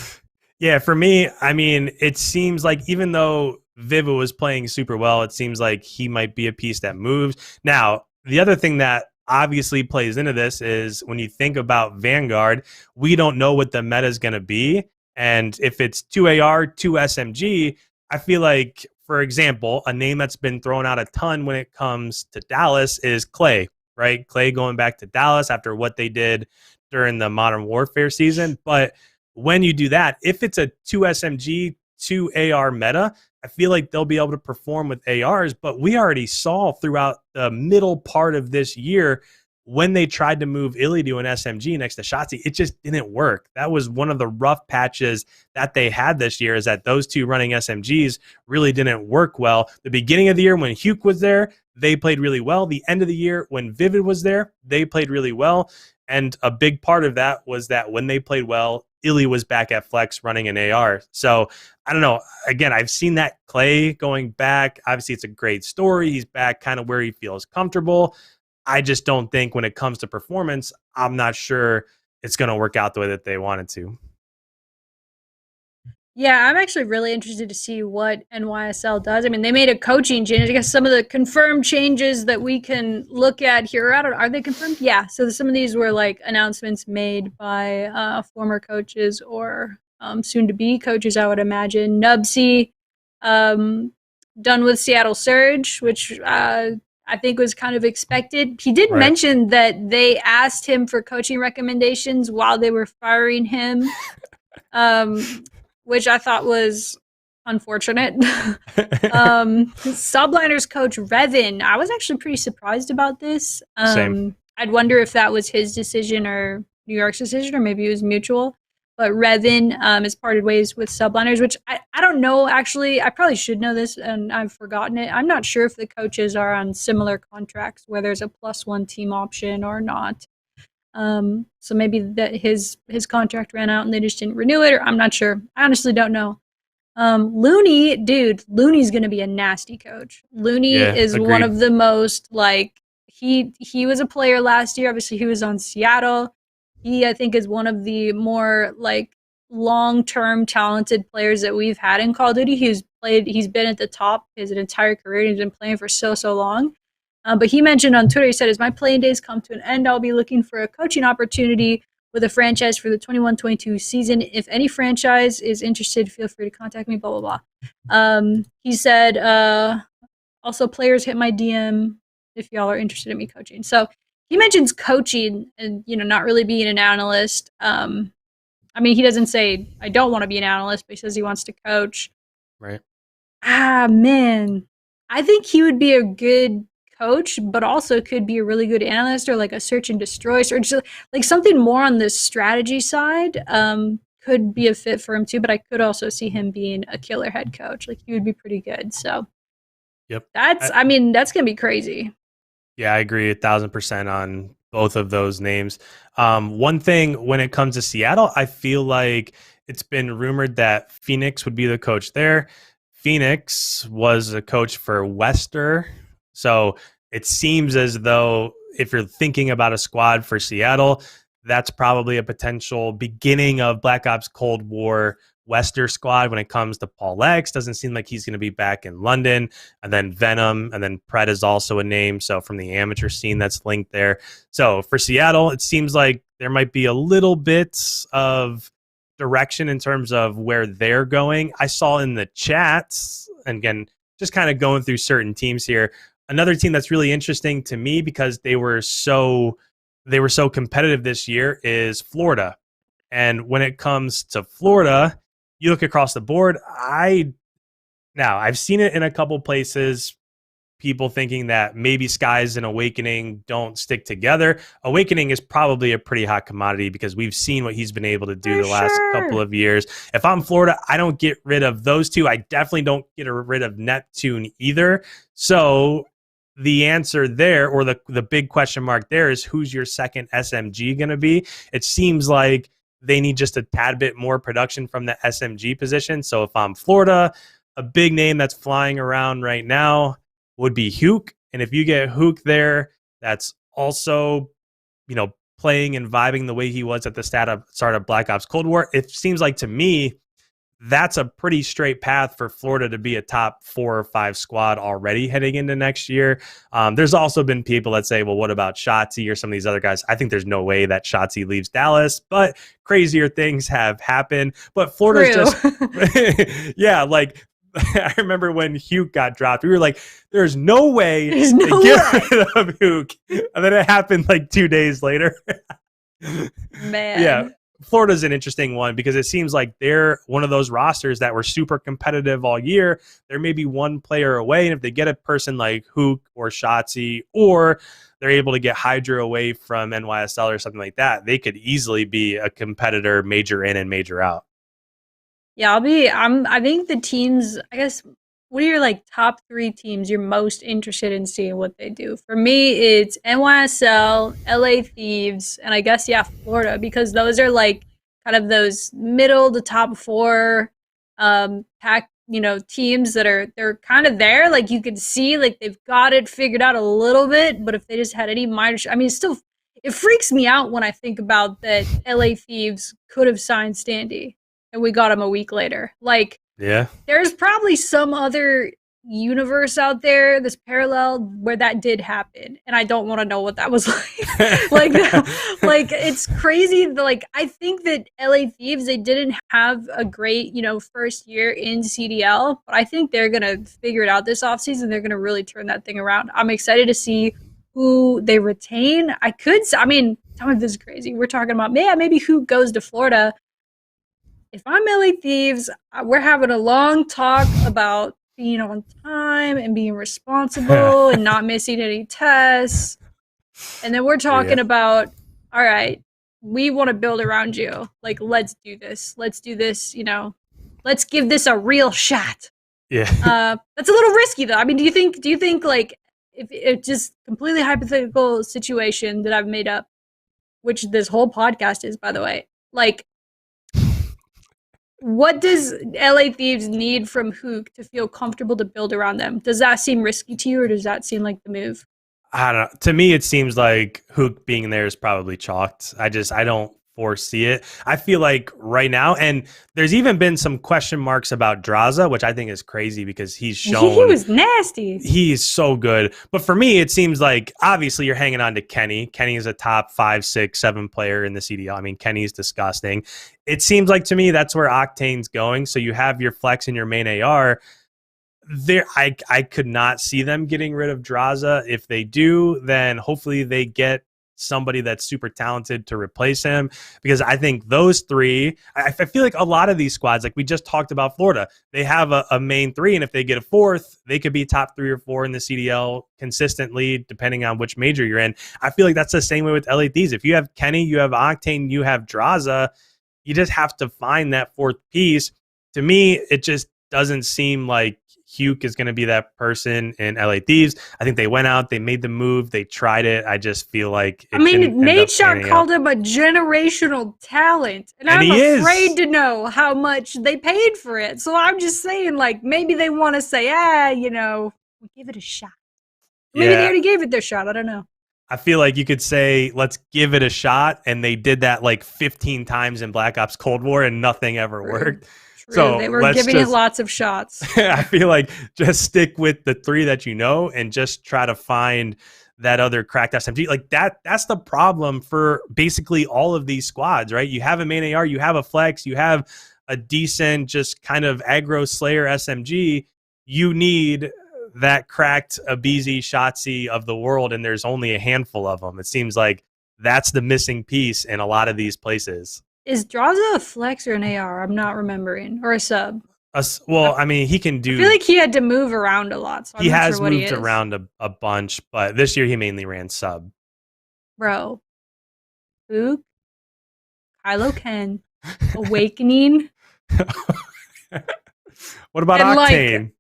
Yeah, for me, I mean, it seems like even though Viva was playing super well, it seems like he might be a piece that moves. Now, the other thing that obviously plays into this is when you think about Vanguard, we don't know what the meta is going to be. And if it's 2 AR, 2 SMG, I feel like, for example, a name that's been thrown out a ton when it comes to Dallas is Clay, right? Clay going back to Dallas after what they did during the Modern Warfare season. But when you do that, if it's a 2 SMG, 2 AR meta, I feel like they'll be able to perform with ARs, but we already saw throughout the middle part of this year when they tried to move Illy to an SMG next to Shotzi, it just didn't work. That was one of the rough patches that they had this year, is that those two running SMGs really didn't work well. The beginning of the year when Hugh was there, they played really well. The end of the year when Vivid was there, they played really well. And a big part of that was that when they played well, Illy was back at flex running an AR. So I don't know. Again, I've seen that Clay going back. Obviously, it's a great story. He's back kind of where he feels comfortable. I just don't think when it comes to performance, I'm not sure it's going to work out the way that they wanted to. Yeah, I'm actually really interested to see what NYSL does. I mean, they made a coaching change. I guess some of the confirmed changes that we can look at here, are they confirmed? Yeah. So some of these were like announcements made by former coaches or soon-to-be coaches, I would imagine. Nubsy, done with Seattle Surge, which I think was kind of expected. He did mention that they asked him for coaching recommendations while they were firing him. Which I thought was unfortunate. Subliners coach Revin, I was actually pretty surprised about this. Same. I'd wonder if that was his decision or New York's decision, or maybe it was mutual. But Revin has parted ways with Subliners, which I don't know, actually. I probably should know this, and I've forgotten it. I'm not sure if the coaches are on similar contracts where there's a +1 team option or not. So maybe that his contract ran out and they just didn't renew it, or I'm not sure. I honestly don't know. Loony, dude, Loony's gonna be a nasty coach. Loony is agreed. One of the most, like, he was a player last year. Obviously, he was on Seattle. He, I think, is one of the more like long-term talented players that we've had in Call of Duty. He's been at the top his entire career. He's been playing for so long. But he mentioned on Twitter, he said, as my playing days come to an end, I'll be looking for a coaching opportunity with a franchise for the 21-22 season. If any franchise is interested, feel free to contact me, blah, blah, blah. He said, also players hit my DM if y'all are interested in me coaching. So he mentions coaching and, not really being an analyst. I mean, he doesn't say, I don't want to be an analyst, but he says he wants to coach. Right. Man. I think he would be a good coach, but also could be a really good analyst or like a search and destroy, or just like something more on the strategy side. Could be a fit for him too, but I could also see him being a killer head coach. Like, he would be pretty good. So yep, that's gonna be crazy. Yeah, I agree 1,000% on both of those names. One thing when it comes to Seattle, I feel like it's been rumored that Phoenix would be the coach there. Phoenix was a coach for RØKKR. So it seems as though if you're thinking about a squad for Seattle, that's probably a potential beginning of Black Ops Cold War RØKKR squad when it comes to Paul X. Doesn't seem like he's going to be back in London. And then Venom, and then Pred is also a name. So from the amateur scene that's linked there. So for Seattle, it seems like there might be a little bit of direction in terms of where they're going. I saw in the chats, and again, just kind of going through certain teams here, another team that's really interesting to me because they were so competitive this year is Florida. And when it comes to Florida, you look across the board, I've seen it in a couple places, people thinking that maybe Skies and Awakening don't stick together. Awakening is probably a pretty hot commodity because we've seen what he's been able to do the last couple of years. If I'm Florida, I don't get rid of those two. I definitely don't get rid of Neptune either. So the answer there, or the big question mark there, is who's your second SMG going to be? It seems like they need just a tad bit more production from the SMG position. So if I'm Florida, a big name that's flying around right now would be Hook. And if you get Hook there, that's also, playing and vibing the way he was at the start of Black Ops Cold War. It seems like to me, that's a pretty straight path for Florida to be a top 4 or 5 squad already heading into next year. There's also been people that say, well, what about Shotzi or some of these other guys? I think there's no way that Shotzi leaves Dallas, but crazier things have happened. But Florida's just, yeah, like, I remember when Hugh got dropped, we were like, there's no way to get rid of Hugh. And then it happened like 2 days later. Man. Yeah. Florida's an interesting one because it seems like they're one of those rosters that were super competitive all year. They're maybe one player away, and if they get a person like Hook or Shotzi, or they're able to get Hydra away from NYSL or something like that, they could easily be a competitor major in and major out. Yeah, I think the teams, I guess, what are your like top 3 teams you're most interested in seeing what they do? For me, it's NYSL, LA Thieves, and I guess, yeah, Florida, because those are like kind of those middle to top 4 pack, teams that they're kind of there. Like you can see like they've got it figured out a little bit, but if they just had any minor, I mean, it freaks me out when I think about that LA Thieves could have signed Standy and we got him a week later. Like, yeah, there's probably some other universe out there, this parallel where that did happen, and I don't want to know what that was like. like it's crazy. Like I think that LA Thieves, they didn't have a great, first year in CDL, but I think they're gonna figure it out this offseason. They're gonna really turn that thing around. I'm excited to see who they retain. I mean, tell me if this is crazy. We're talking about, maybe who goes to Florida. If I'm LA Thieves, we're having a long talk about being on time and being responsible and not missing any tests. And then we're talking about, all right, we want to build around you. Like, let's do this. Let's do this, let's give this a real shot. Yeah. That's a little risky though. I mean, do you think like if it's just completely hypothetical situation that I've made up, which this whole podcast is, by the way, like, what does LA Thieves need from Hook to feel comfortable to build around them? Does that seem risky to you, or does that seem like the move? I don't know. To me, it seems like Hook being there is probably chalked. I don't foresee it. I feel like right now, and there's even been some question marks about Draza, which I think is crazy because he's shown he was nasty. He's so good. But for me, it seems like obviously you're hanging on to Kenny. Kenny is a top 5, 6, 7 player in the CDL. I mean, Kenny's disgusting. It seems like to me that's where Octane's going. So you have your flex and your main AR. There, I could not see them getting rid of Draza. If they do, then hopefully they get somebody that's super talented to replace him, because I think those 3, I feel like a lot of these squads, like we just talked about Florida, they have a main 3, and if they get a 4th, they could be top 3 or 4 in the CDL consistently, depending on which major you're in. I feel like that's the same way with LA Thieves. If you have Kenny, you have Octane, you have Draza, you just have to find that 4th piece. To me, it just doesn't seem like Hugh is going to be that person in LA Thieves. I think they went out, they made the move, they tried it. I just feel like Nate Shot called him a generational talent, and I'm afraid to know how much they paid for it. So I'm just saying, like, maybe they want to say, we'll give it a shot. Maybe they already gave it their shot. I don't know. I feel like you could say, let's give it a shot, and they did that like 15 times in Black Ops Cold War, and nothing ever worked. So they were giving it lots of shots. I feel like just stick with the 3 that you know and just try to find that other cracked SMG. Like that's the problem for basically all of these squads, right? You have a main AR, you have a flex, you have a decent just kind of aggro slayer SMG. You need that cracked Abizi, Shotzi of the world, and there's only a handful of them. It seems like that's the missing piece in a lot of these places. Is Draza a flex or an AR? I'm not remembering. Or a sub? I mean, he can do... I feel like he had to move around a lot. So he has moved around a bunch, but this year he mainly ran sub. Bro. Book. Kylo Ken. Awakening. What about Octane?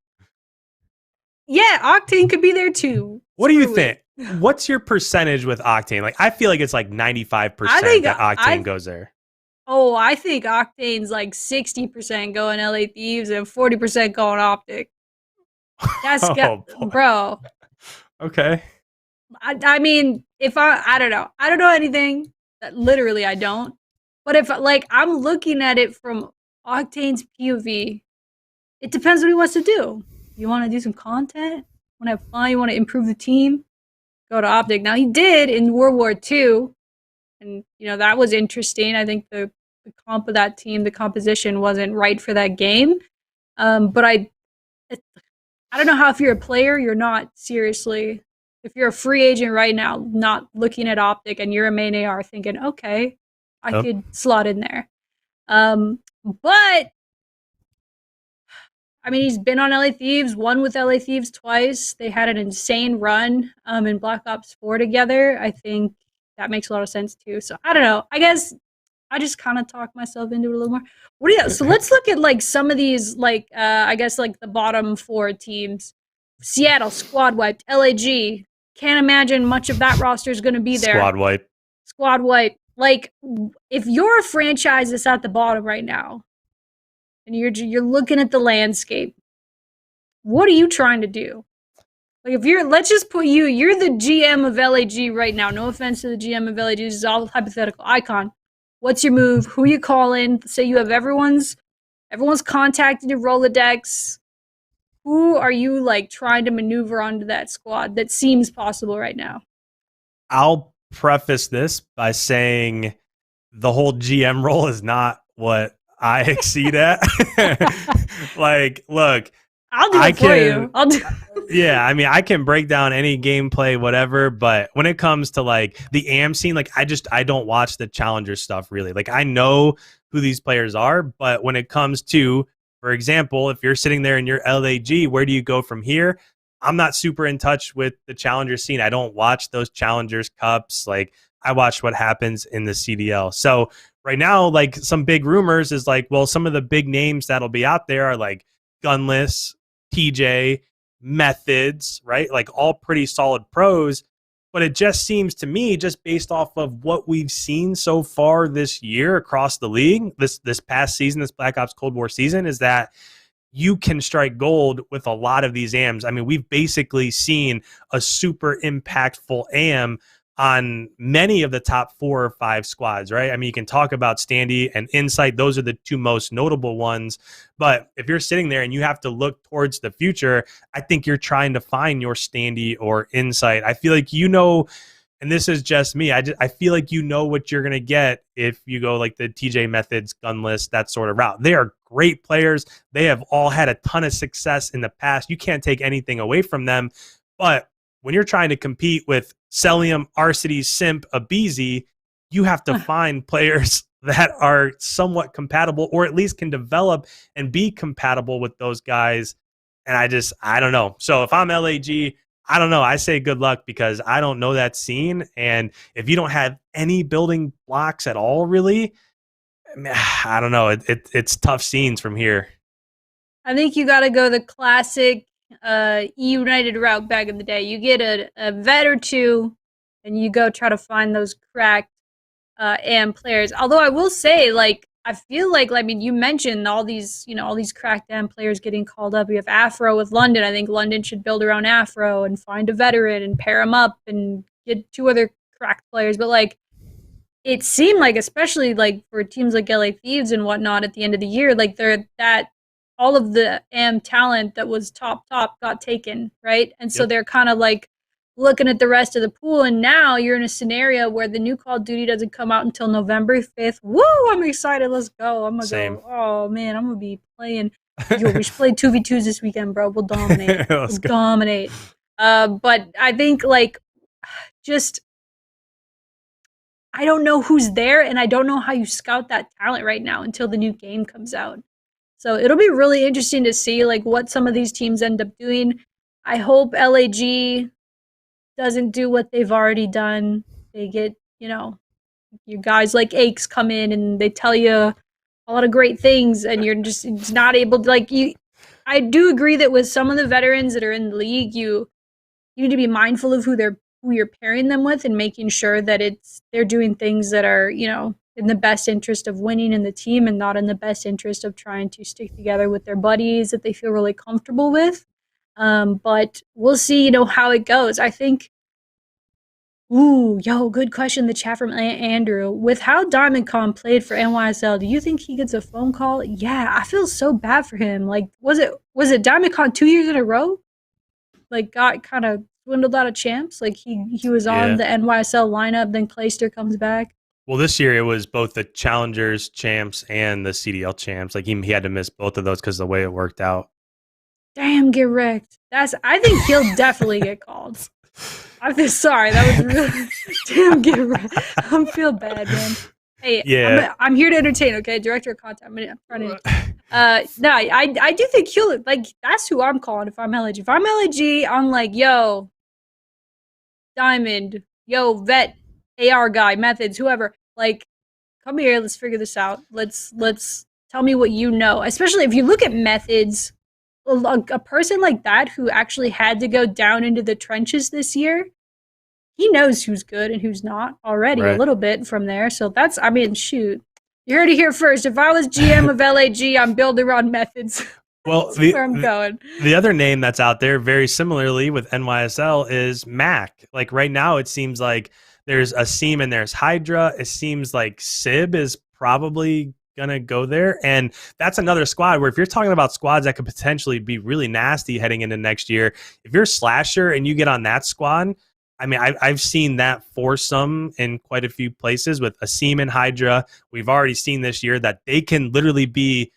Octane could be there too. What do you think? What's your percentage with Octane? Like, I feel like it's like 95% that Octane goes there. Oh, I think Octane's like 60% going LA Thieves and 40% going OpTic. That's bro. Okay. I mean, if I don't know. I don't know anything. Literally, I don't. But if like I'm looking at it from Octane's POV, it depends what he wants to do. You want to do some content? Want to have fun? You want to improve the team? Go to OpTic. Now he did in World War II. And, that was interesting. I think the comp of that team, the composition wasn't right for that game. But I don't know how, if you're a player, you're not seriously, if you're a free agent right now, not looking at OpTic and you're a main AR thinking, okay, I could slot in there. But I mean, he's been on LA Thieves, won with LA Thieves twice. They had an insane run in Black Ops 4 together. I think that makes a lot of sense too. So I don't know. I guess I just kind of talked myself into it a little more. What do you? So let's look at like some of these, like I guess like the bottom 4 teams. Seattle squad wiped. LAG, can't imagine much of that roster is going to be there. Squad wipe. Squad wipe. Like if you're a franchise that's at the bottom right now, and you're looking at the landscape, what are you trying to do? Like if let's just put you're the GM of LAG right now. No offense to the GM of LAG, this is all hypothetical. IKON, what's your move? Who you calling? Say you have everyone's contacted your Rolodex. Who are you like trying to maneuver onto that squad that seems possible right now? I'll preface this by saying the whole GM role is not what I exceed at. Like, look, I'll do it for you. I'll do. Yeah, I mean, I can break down any gameplay, whatever. But when it comes to like the AM scene, like I don't watch the challenger stuff really. Like I know who these players are, but when it comes to, for example, if you're sitting there in your LAG, where do you go from here? I'm not super in touch with the challenger scene. I don't watch those challengers cups. Like I watch what happens in the CDL. So right now, like some big rumors is like, well, some of the big names that'll be out there are like Gunless, TJ, Methods, right? Like all pretty solid pros. But it just seems to me, just based off of what we've seen so far this year across the league, this past season, this Black Ops Cold War season, is that you can strike gold with a lot of these AMs. I mean, we've basically seen a super impactful AM on many of the top 4 or 5 squads, right? I mean, you can talk about Standy and Insight. Those are the 2 most notable ones. But if you're sitting there and you have to look towards the future, I think you're trying to find your Standy or Insight. I feel like you know, and this is just me, I feel like you know what you're going to get if you go like the TJ Methods, Gunless, that sort of route. They are great players. They have all had a ton of success in the past. You can't take anything away from them. But when you're trying to compete with Celium, Arcity, Simp, Abizi, you have to find players that are somewhat compatible or at least can develop and be compatible with those guys. And I don't know. So if I'm LAG, I don't know. I say good luck because I don't know that scene. And if you don't have any building blocks at all, really, I don't know. It's tough scenes from here. I think you got to go the classic United route back in the day. You get a vet or 2 and you go try to find those cracked AM players. Although I will say, like, I feel like, I mean, you mentioned all these cracked AM players getting called up. You have Afro with London. I think London should build around Afro and find a veteran and pair them up and get 2 other cracked players. But like, it seemed like, especially like for teams like LA Thieves and whatnot at the end of the year, like all of the AM talent that was top got taken, right? And so they're kind of like looking at the rest of the pool, and now you're in a scenario where the new Call of Duty doesn't come out until November 5th. Woo! I'm excited. Let's go. I'm gonna go. Oh man, I'm gonna be playing. Yo, we should play 2v2s this weekend, bro. We'll dominate. We'll dominate. But I think like just I don't know who's there, and I don't know how you scout that talent right now until the new game comes out. So it'll be really interesting to see like what some of these teams end up doing. I hope LAG doesn't do what they've already done. They get, you guys like Aches come in and they tell you a lot of great things, and you're just not able to like you. I do agree that with some of the veterans that are in the league, you need to be mindful of who you're pairing them with and making sure that they're doing things that are, in the best interest of winning in the team and not in the best interest of trying to stick together with their buddies that they feel really comfortable with. But we'll see, how it goes. I think, good question in the chat from Andrew. With how DiamondCon played for NYSL, do you think he gets a phone call? Yeah, I feel so bad for him. Like, was it DiamondCon 2 years in a row? Like, got kind of dwindled out of champs? Like, he was on the NYSL lineup, then Clayster comes back. Well, this year it was both the Challengers champs and the CDL champs. Like he had to miss both of those because of the way it worked out. Damn, get wrecked. I think he'll definitely get called. I feel sorry. That was really damn get wrecked. I feel bad, man. Hey, Yeah. I'm here to entertain. Okay, director of content. I'm trying to. No, I do think he'll like. That's who I'm calling if I'm LAG. If I'm LAG, I'm like, yo, Diamond, yo, vet, AR guy, methods, whoever. Like, come here. Let's figure this out. Let's tell me what you know. Especially if you look at methods, a person like that who actually had to go down into the trenches this year, he knows who's good and who's not already a Right. little bit from there. So that's, I mean, shoot. You heard it here first. If I was GM of LAG, I'm building around methods. Well, That's where I'm going. the other name that's out there very similarly with NYSL is Mac. Like right now, it seems like there's a Seam and there's Hydra. It seems like Sib is probably gonna go there, and that's another squad where if you're talking about squads that could potentially be really nasty heading into next year, if you're Slasher and you get on that squad, I mean, I've seen that foursome in quite a few places with Asim and Hydra. We've already seen this year that they can literally be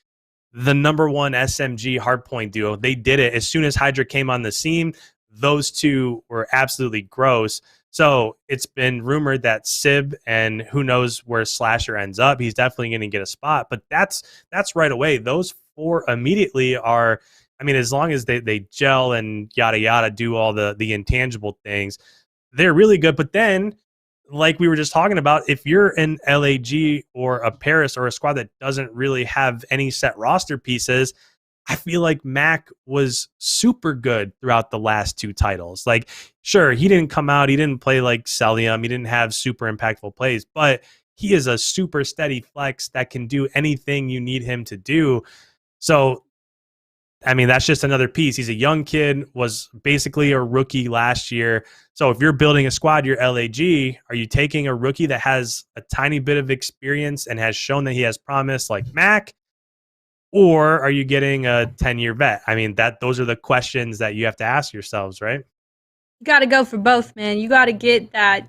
the number one SMG hardpoint duo. They did it as soon as Hydra came on the scene. Those two were absolutely gross. So it's been rumored that Sib, and who knows where Slasher ends up. He's definitely going to get a spot, but that's right away. Those four immediately are, I mean, as long as they gel and yada yada, do all the intangible things, they're really good. But then, like we were just talking about, if you're an LAG or a Paris or a squad that doesn't really have any set roster pieces, I feel like Mac was super good throughout the last two titles. Like, sure, he didn't come out, he didn't play like Celium, he didn't have super impactful plays, but he is a super steady flex that can do anything you need him to do. So I mean, that's just another piece. He's a young kid, was basically a rookie last year. So if you're building a squad, you're LAG, are you taking a rookie that has a tiny bit of experience and has shown that he has promise like Mac? Or are you getting a 10-year vet? I mean, those are the questions that you have to ask yourselves, right? You got to go for both, man. You got to get that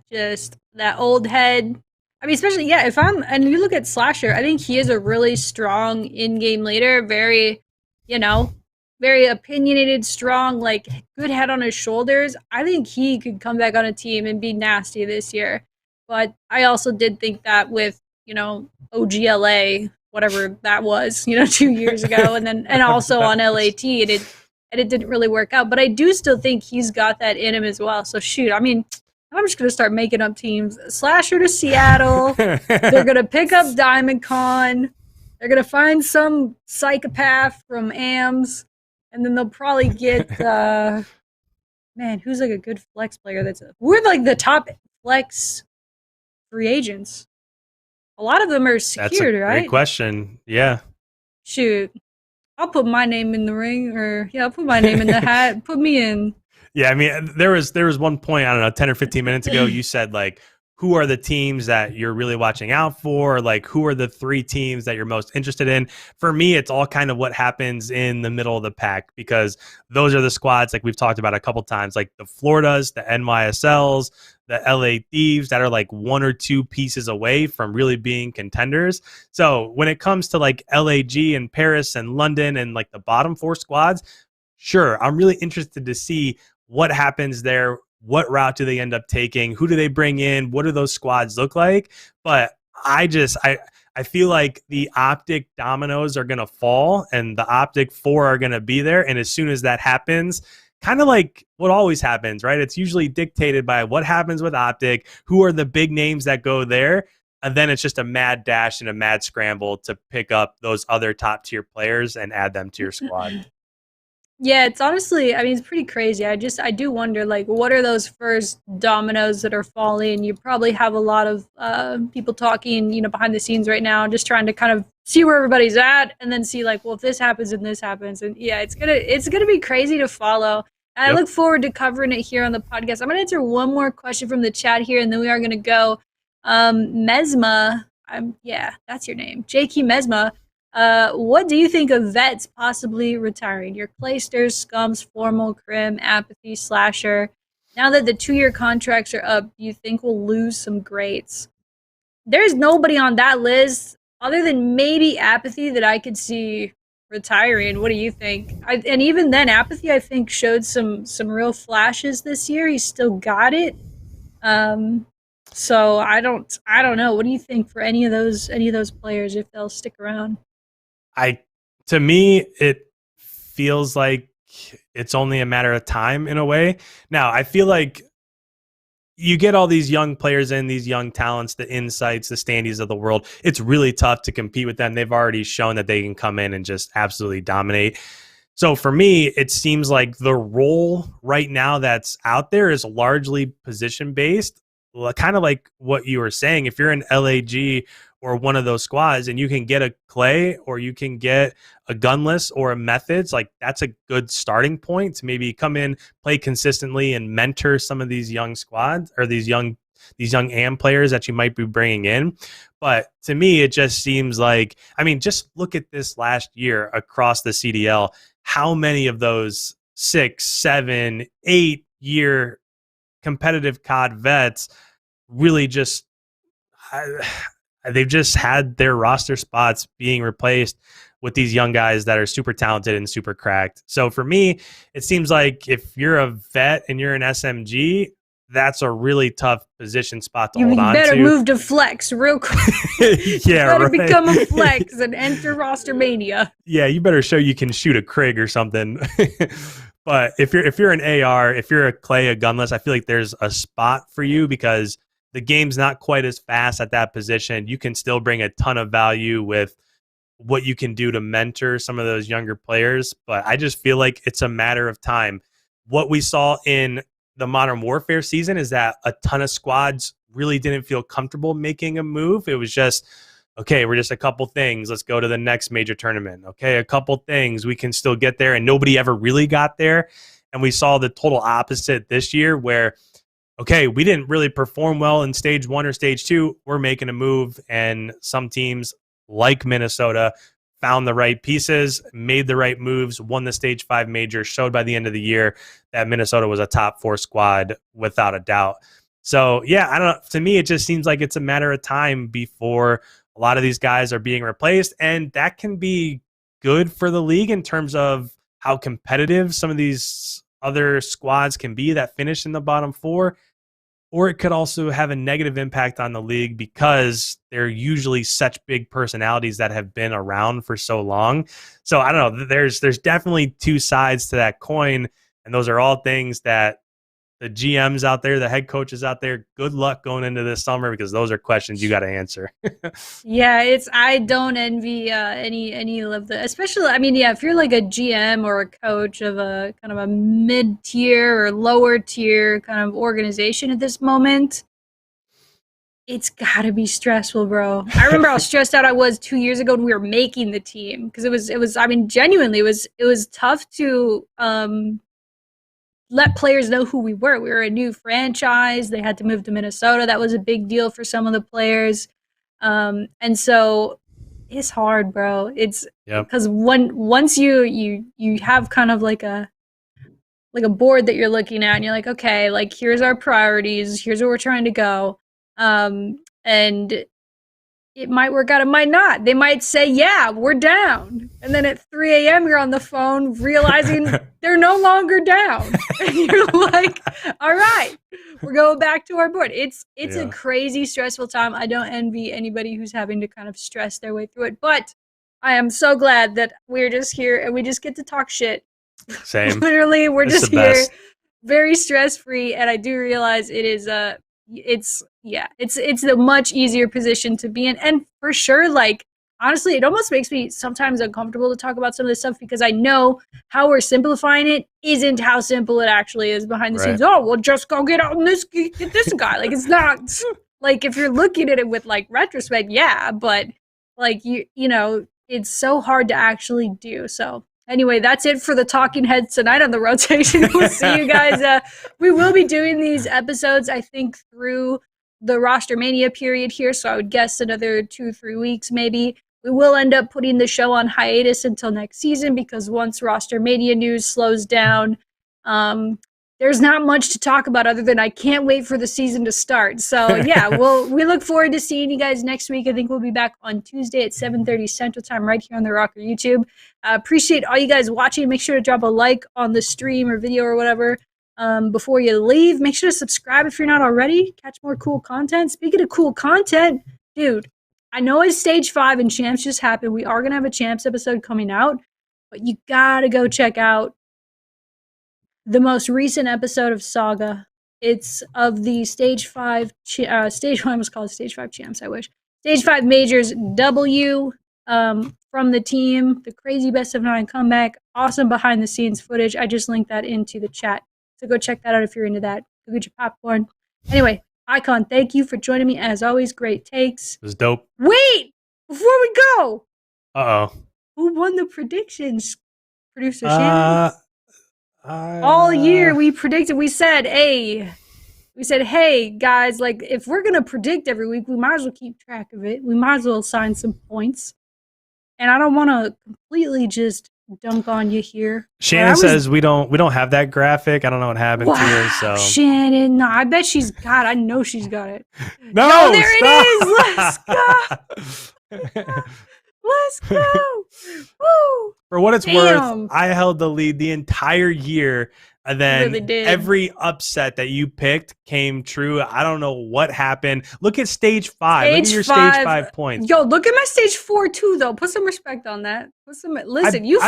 old head. I mean, especially, yeah, and you look at Slasher, I think he is a really strong in-game leader, very, you know, very opinionated, strong, like good head on his shoulders. I think he could come back on a team and be nasty this year. But I also did think that with, OGLA, whatever that was, 2 years ago, and also on LAT, and it didn't really work out. But I do still think he's got that in him as well. So shoot, I mean, I'm just gonna start making up teams. Slasher to Seattle. They're gonna pick up Diamond Con. They're gonna find some psychopath from AMS, and then they'll probably get man, who's like a good flex player? We're like the top flex free agents. A lot of them are secured, That's a right? great question. Yeah. Shoot, I'll put my name in the ring, or yeah, I'll put my name in the hat. Put me in. Yeah, I mean, there was one point, I don't know, 10 or 15 minutes ago, you said like, who are the teams that you're really watching out for? Like, who are the three teams that you're most interested in? For me, it's all kind of what happens in the middle of the pack, because those are the squads, like we've talked about a couple times, like the Floridas, the NYSLs, the LA Thieves, that are like one or two pieces away from really being contenders. So when it comes to like LAG and Paris and London and like the bottom four squads, sure, I'm really interested to see what happens there. What route do they end up taking? Who do they bring in? What do those squads look like? But I feel like the OpTic dominoes are going to fall and the OpTic 4 are going to be there. And as soon as that happens, kind of like what always happens, right? It's usually dictated by what happens with OpTic, who are the big names that go there. And then it's just a mad dash and a mad scramble to pick up those other top tier players and add them to your squad. Yeah, it's honestly, I mean, it's pretty crazy. I do wonder, like, what are those first dominoes that are falling? You probably have a lot of people talking, behind the scenes right now, just trying to kind of see where everybody's at, and then see, like, well, if this happens and this happens, and yeah, it's gonna be crazy to follow. And I look forward to covering it here on the podcast. I'm gonna answer one more question from the chat here, and then we are gonna go. Mesma, yeah, that's your name, JK Mesma. What do you think of vets possibly retiring? Your Claysters, Scums, Formal, Crim, Apathy, Slasher. Now that the 2-year contracts are up, do you think we'll lose some greats? There's nobody on that list other than maybe Apathy that I could see retiring. What do you think? And even then, Apathy, I think, showed some real flashes this year. He's still got it. So I don't know. What do you think for any of those players if they'll stick around? To me, it feels like it's only a matter of time in a way. Now, I feel like you get all these young players in, these young talents, the insights, the standees of the world. It's really tough to compete with them. They've already shown that they can come in and just absolutely dominate. So for me, it seems like the role right now that's out there is largely position based, kind of like what you were saying. If you're an LAG or one of those squads and you can get a Clay or you can get a Gunless or a Methods, like that's a good starting point to maybe come in, play consistently, and mentor some of these young squads or these young AM players that you might be bringing in. But to me, it just seems like, I mean, just look at this last year across the CDL. How many of those 6, 7, 8 year competitive COD vets really just they've just had their roster spots being replaced with these young guys that are super talented and super cracked. So for me, it seems like if you're a vet and you're an SMG, that's a really tough position spot to hold on to. You better move to flex real quick. Yeah, you better become a flex and enter rostermania. Yeah, you better show you can shoot a Krig or something. But if you're an AR, if you're a Clay, a Gunless, I feel like there's a spot for you because the game's not quite as fast at that position. You can still bring a ton of value with what you can do to mentor some of those younger players. But I just feel like it's a matter of time. What we saw in the Modern Warfare season is that a ton of squads really didn't feel comfortable making a move. It was just, okay, we're just a couple things. Let's go to the next major tournament. Okay, a couple things. We can still get there. And nobody ever really got there. And we saw the total opposite this year where, okay, we didn't really perform well in stage 1 or stage 2. We're making a move. And some teams like Minnesota found the right pieces, made the right moves, won the stage 5 major, showed by the end of the year that Minnesota was a top 4 squad without a doubt. So yeah, I don't know. To me, it just seems like it's a matter of time before a lot of these guys are being replaced. And that can be good for the league in terms of how competitive some of these other squads can be that finish in the bottom 4. Or it could also have a negative impact on the league because they're usually such big personalities that have been around for so long. So I don't know. There's definitely two sides to that coin, and those are all things that the GMs out there, the head coaches out there, good luck going into this summer because those are questions you got to answer. Yeah, I don't envy any of the, especially, I mean, yeah, if you're like a GM or a coach of a kind of a mid-tier or lower tier kind of organization at this moment, it's gotta be stressful, bro. I remember how stressed out I was 2 years ago when we were making the team because it was, I mean, genuinely, it was tough to let players know who we were. We were a new franchise. They had to move to Minnesota. That was a big deal for some of the players. And so it's hard, bro. It's because once you have kind of like a board that you're looking at and you're like, okay, like here's our priorities, here's where we're trying to go. And it might work out, it might not. They might say, yeah, we're down. And then at 3 a.m. you're on the phone realizing they're no longer down. And you're like, all right, we're going back to our board. It's a crazy, stressful time. I don't envy anybody who's having to kind of stress their way through it. But I am so glad that we're just here and we just get to talk shit. Same. Literally, we're just here, very stress-free. And I do realize it is it's the much easier position to be in. And for sure, like, honestly, it almost makes me sometimes uncomfortable to talk about some of this stuff because I know how we're simplifying it isn't how simple it actually is behind the scenes. Oh, well, just go get out and get this guy. Like, it's not like if you're looking at it with like retrospect, yeah, but like you know, it's so hard to actually do. So anyway, that's it for the talking heads tonight on the rotation. We'll see you guys. We will be doing these episodes, I think, through the rostermania period here. So I would guess another 2-3 weeks, maybe. We will end up putting the show on hiatus until next season because once rostermania news slows down, there's not much to talk about other than I can't wait for the season to start. So yeah, we look forward to seeing you guys next week. I think we'll be back on Tuesday at 7:30 Central Time right here on the RØKKR YouTube. Appreciate all you guys watching. Make sure to drop a like on the stream or video or whatever. Before you leave, make sure to subscribe if you're not already. Catch more cool content. Speaking of cool content, dude, I know it's stage 5 and champs just happened. We are going to have a champs episode coming out, but you got to go check out the most recent episode of Saga. It's of the stage 5, stage 1 was called stage 5 champs, I wish. Stage 5 majors W from the team, the crazy best of 9 comeback, awesome behind the scenes footage. I just linked that into the chat. So go check that out if you're into that. Go get your popcorn. Anyway, Icon, thank you for joining me as always. Great takes. It was dope. Wait! Before we go! Uh-oh. Who won the predictions? Producer Shannon? All year we predicted, we said, hey, guys, like, if we're going to predict every week, we might as well keep track of it. We might as well assign some points. And I don't want to completely just dunk on you here. Shannon says we don't have that graphic. I don't know what happened to her. So Shannon, no, I bet she's got. I know she's got it. No, there stop. it is. Let's go. Let's go. Woo. For what it's worth, I held the lead the entire year. And then really every upset that you picked came true. I don't know what happened. Look at stage 5. Look at your stage 5 points. Yo, look at my stage 4 too, though. Put some respect on that. Listen, I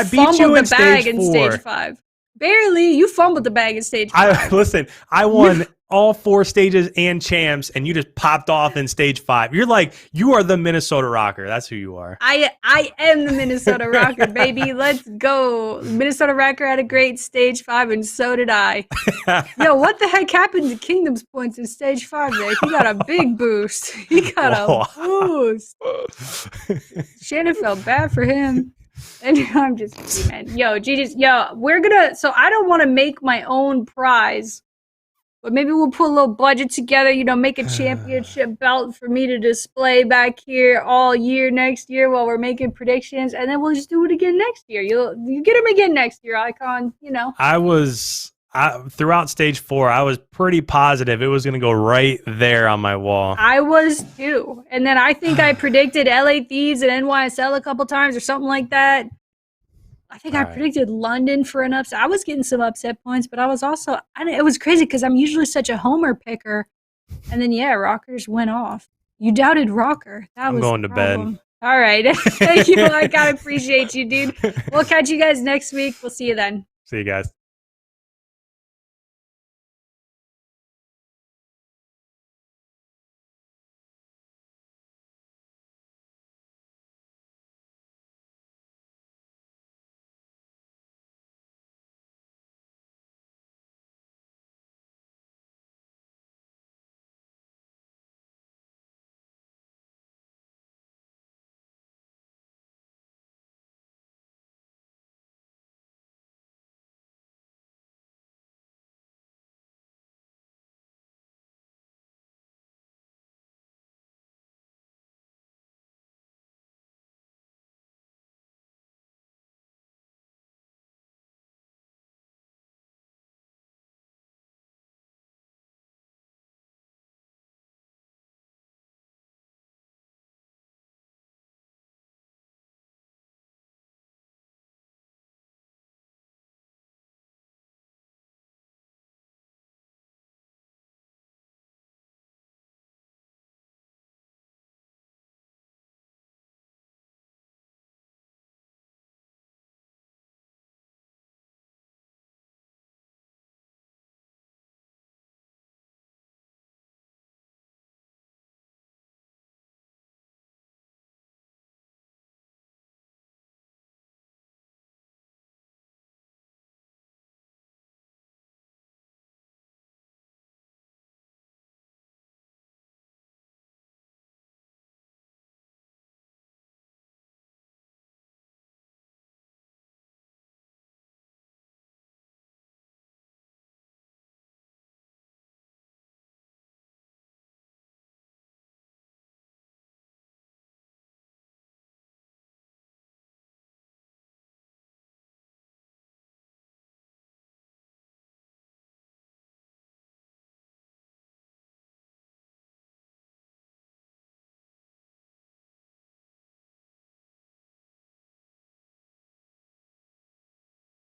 fumbled the bag in stage 5. Barely. You fumbled the bag in stage 5. Listen, I won all 4 stages and champs, and you just popped off in stage 5. You're like, you are the Minnesota Rocker. That's who you are. I am the Minnesota Rocker, baby. Let's go. Minnesota Rocker had a great stage 5, and so did I. Yo, what the heck happened to Kingdom's points in stage 5 there? He got a big boost. He got a boost. Shannon felt bad for him. And I'm just kidding, man. Yo, GG's. Yo, so I don't want to make my own prize. But maybe we'll put a little budget together, make a championship belt for me to display back here all year next year while we're making predictions. And then we'll just do it again next year. You get them again next year, Icon, Throughout stage 4, I was pretty positive it was going to go right there on my wall. I was too. And then I think I predicted LA Thieves and NYSL a couple times or something like that. I think I predicted London for an upset. I was getting some upset points, but I was also, it was crazy because I'm usually such a homer picker. And then, Rockers went off. You doubted Rocker. I'm going to bed. All right. Thank you. I appreciate you, dude. We'll catch you guys next week. We'll see you then. See you guys.